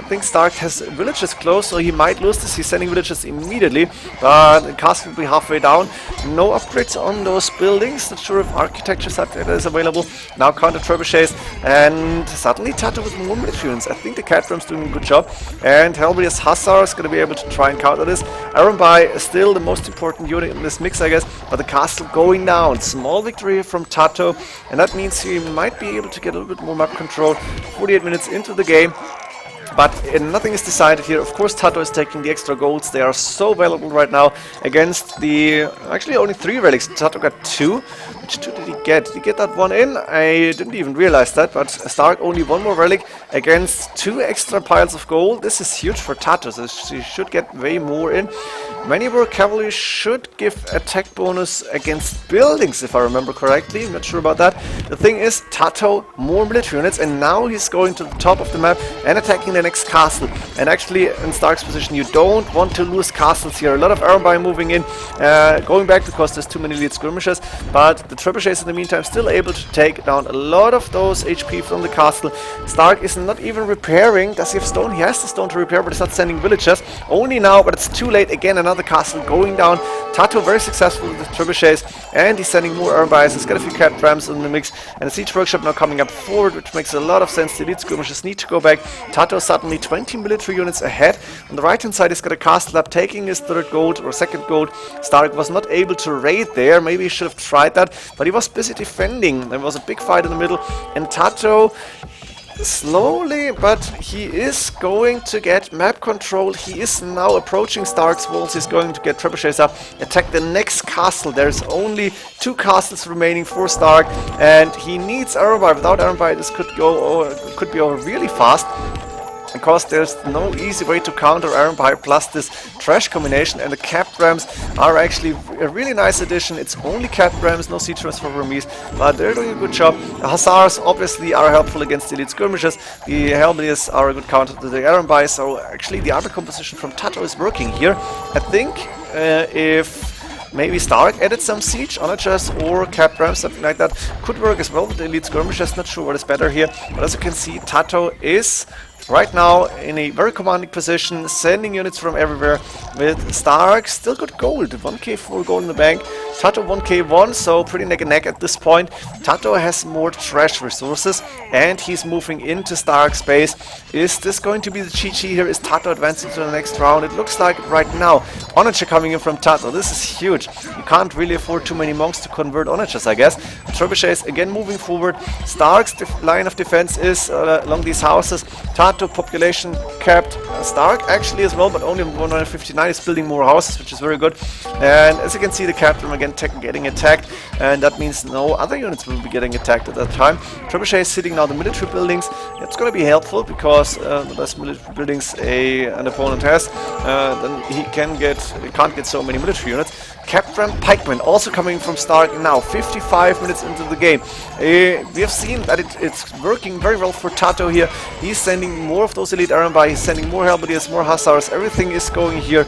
think Stark has villages close, so he might lose this. He's sending villages immediately, but the castle will be halfway down. No upgrades on those buildings, not sure if architecture is available. Now counter trebuchets, and suddenly TaToH with more military units. I think the Catram's doing a good job, and Helmeria's Hussar is going to be able to try and counter this. Iron By is still the most important unit in this mix, I guess, but the castle going down. Small victory from TaToH, and that means he might be able to get a little bit more map control 48 minutes into the game. But nothing is decided here. Of course, TaToH is taking the extra golds. They are so valuable right now against the... Actually, only 3 relics. TaToH got 2. Which 2 did he get? Did he get that one in? I didn't even realize that. But Stark only 1 more relic against 2 extra piles of gold. This is huge for TaToH, so he should get way more in. MoAre cavalry should give attack bonus against buildings, if I remember correctly. I'm not sure about that. The thing is, TaToH more military units, and now he's going to the top of the map and attacking the next castle. And actually, in Stark's position, you don't want to lose castles here. A lot of Iron By moving in, going back because there's too many elite skirmishers, but the trebuchets in the meantime still able to take down a lot of those HP from the castle. Stark is not even repairing. Does he have stone? He has the stone to repair, but he's not sending villagers. Only now, but it's too late. Again, another castle going down. TaToH very successful with the trebuchets, and he's sending more Iron Bys. He's got a few cat rams in the mix, and the siege workshop now coming up forward, which makes a lot of sense. The elite skirmishers need to go back. TaToH suddenly 20 military units ahead. On the right hand side, he's got a castle up, taking his 3rd gold or 2nd gold. Stark was not able to raid there. Maybe he should have tried that, but he was busy defending. There was a big fight in the middle, and TaToH slowly, but he is going to get map control. He is now approaching Stark's walls. He's going to get trebuchets up, attack the next castle. There's only 2 castles remaining for Stark, and he needs Iron By. Without Iron By, this could be over really fast, because there's no easy way to counter Iron By plus this trash combination, and the cap rams are actually a really nice addition. It's only cap rams, no siege rams for Burmese, but they're doing a good job. The Hussars obviously are helpful against the elite skirmishers. The Helmerias are a good counter to the Iron By, so actually the army composition from TaToH is working here. I think if maybe Stark added some siege onagers or cap rams, something like that, could work as well with the elite skirmishers. Not sure what is better here, but as you can see, TaToH is right now in a very commanding position, sending units from everywhere, with Stark still got gold, 1k full gold in the bank, TaToH 1k1, so pretty neck and neck at this point. TaToH has more trash resources, and he's moving into Stark's base. Is this going to be the GG here? Is TaToH advancing to the next round? It looks like right now. Onager coming in from TaToH, this is huge. You can't really afford too many monks to convert onagers, I guess. Trebuchets again moving forward. Stark's line of defense is along these houses. TaToH population capped. Stark actually as well, but only 159 is building more houses, which is very good. And as you can see, the captain again getting attacked, and that means no other units will be getting attacked at that time. Trebuchet is sitting now the military buildings. It's going to be helpful, because the less military buildings an opponent has, then he can't get so many military units. Captain Pikeman also coming from Stark now, 55 minutes into the game. We have seen that it's working very well for TaToH here. He's sending more of those elite Iron By, he's sending more Halberdiers, more Hussars, everything is going here.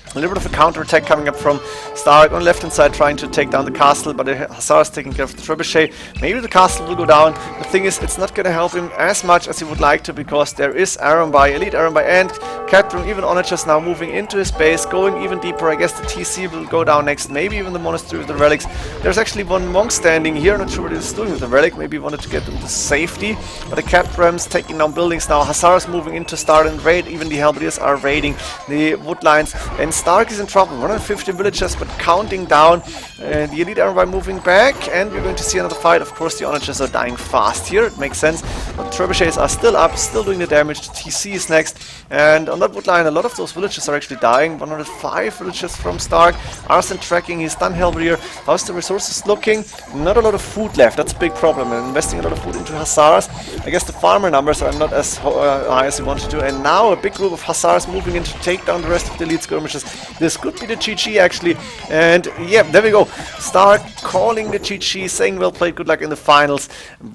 A little bit of a counter-attack coming up from Stark on the left-hand side, trying to take down the castle, but the Hussar is taking care of the trebuchet. Maybe the castle will go down. The thing is, it's not going to help him as much as he would like to, because there is Iron By, elite Iron By, and Captain, even Onagers now moving into his base, going even deeper. I guess the TC will go down next, maybe even the monastery with the relics. There's actually one monk standing here, not sure what he's doing with the relic, maybe he wanted to get them to safety, but the Caprams taking down buildings now. Hussars moving into start and raid, even the Halberdiers are raiding the woodlines, and Stark is in trouble. 150 villagers, but counting down. The elite Iron By moving back, and we're going to see another fight. Of course, the Onagers are dying fast here, it makes sense, but the trebuchets are still up, still doing the damage. The TC is next, and on that woodline, a lot of those villagers are actually dying. 105 villagers from Stark. Arson tracking, he's done Halberdier. How's the resources looking? Not a lot of food left, that's a big problem. And investing a lot of food into Hussars. I guess the farmer numbers are not as high as he wanted to, and now a big group of Hussars moving in to take down the rest of the elite skirmishes. This could be the GG actually. And yeah, there we go. Stark calling the GG, saying well played, good luck in the finals.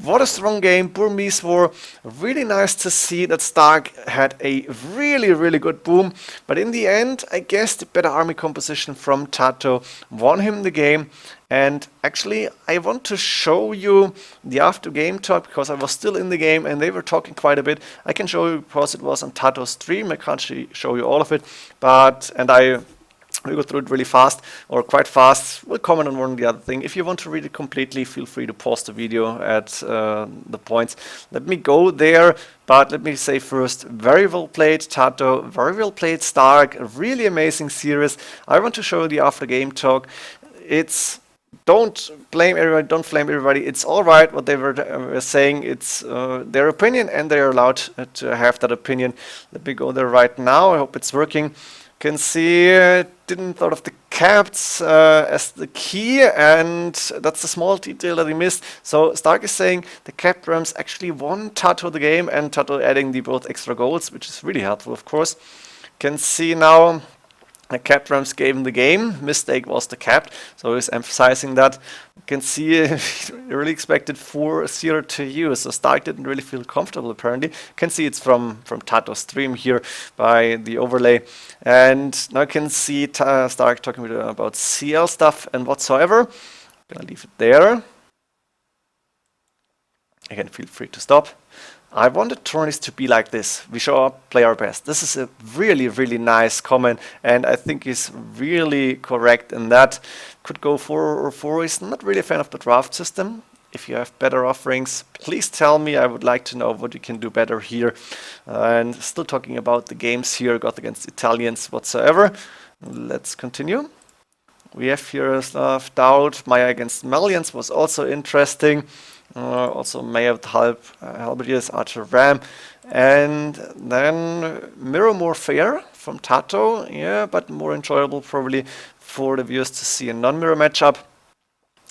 What a strong game. Burmese War. Really nice to see that Stark had a really good boom. But in the end, I guess the better army composition from TaToH won him the game. And actually, I want to show you the after game talk because I was still in the game and they were talking quite a bit. I can show you because it was on TaToH's stream. I can't show you all of it, but we go through it really fast or quite fast. We'll comment on one or the other thing. If you want to read it completely, feel free to pause the video at the points. Let me go there, but let me say first, very well played TaToH, very well played Stark, a really amazing series. I want to show you the after game talk. Don't blame everybody, don't flame everybody. It's all right what they were saying. It's their opinion and they're allowed to have that opinion. Let me go there right now. I hope it's working. Can see, didn't thought of the caps as the key, and that's the small detail that we missed. So Stark is saying the capped rams actually won TaToH the game, and TaToH adding the both extra goals, which is really helpful, of course. Can see now the capped rams gave him the game. Mistake was the capped, so he's emphasizing that. You can see he really expected 4-0 to use, so Stark didn't really feel comfortable apparently. You can see it's from TaToH's stream here by the overlay. And now you can see Stark talking about CL stuff and whatsoever. I'm gonna leave it there. Again, feel free to stop. I wanted tourneys to be like this. We show up, play our best. This is a really nice comment, and I think he's really correct in that. Could go 4 or 4. He's not really a fan of the draft system. If you have better offerings, please tell me. I would like to know what you can do better here. And still talking about the games here, got against Italians whatsoever. Let's continue. We have here stuff, Doubt, Maya against Malians was also interesting. Also Maya with Halberdiers, Archer Ram. And then MoAre5 from TaToH, yeah, but more enjoyable probably for the viewers to see a non-mirror matchup.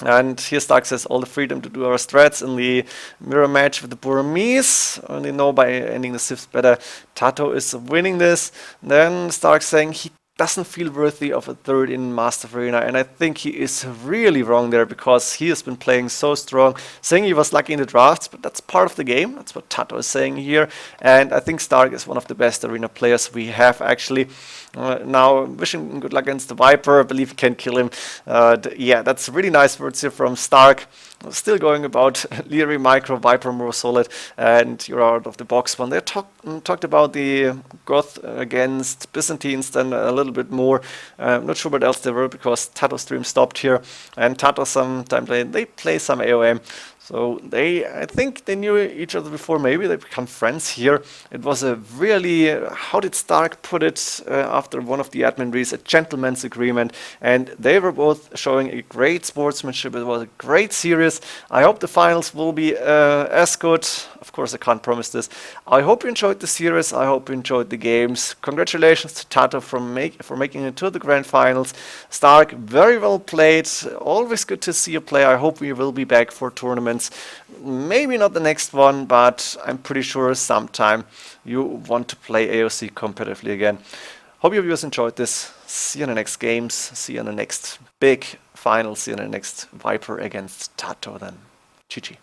And here Stark says all the freedom to do our strats in the mirror match with the Burmese. Only know by ending the Sifs better. TaToH is winning this. Then Stark saying he doesn't feel worthy of a third in Master Arena, and I think he is really wrong there because he has been playing so strong, saying he was lucky in the drafts, but that's part of the game. That's what TaToH is saying here, and I think Stark is one of the best arena players we have actually. Now, wishing him good luck against the Viper. I believe he can kill him. Yeah, that's really nice words here from Stark. Still going about Leary, Micro, Viper more solid, and you're out of the box one. They talked about the Goth against Byzantines, then a little bit more. Not sure what else there were because TaToH stream stopped here, and TaToH sometime they play some AOM. So I think they knew each other before, maybe they become friends here. It was a really, how did Stark put it after one of the admin reads, a gentleman's agreement. And they were both showing a great sportsmanship. It was a great series. I hope the finals will be as good. Of course, I can't promise this. I hope you enjoyed the series. I hope you enjoyed the games. Congratulations to TaToH for making it to the grand finals. Stark, very well played. Always good to see you play. I hope we will be back for tournaments. Maybe not the next one, but I'm pretty sure sometime you want to play AOC competitively again. Hope your viewers enjoyed this. See you in the next games. See you in the next big final. See you in the next Viper against TaToH then. GG.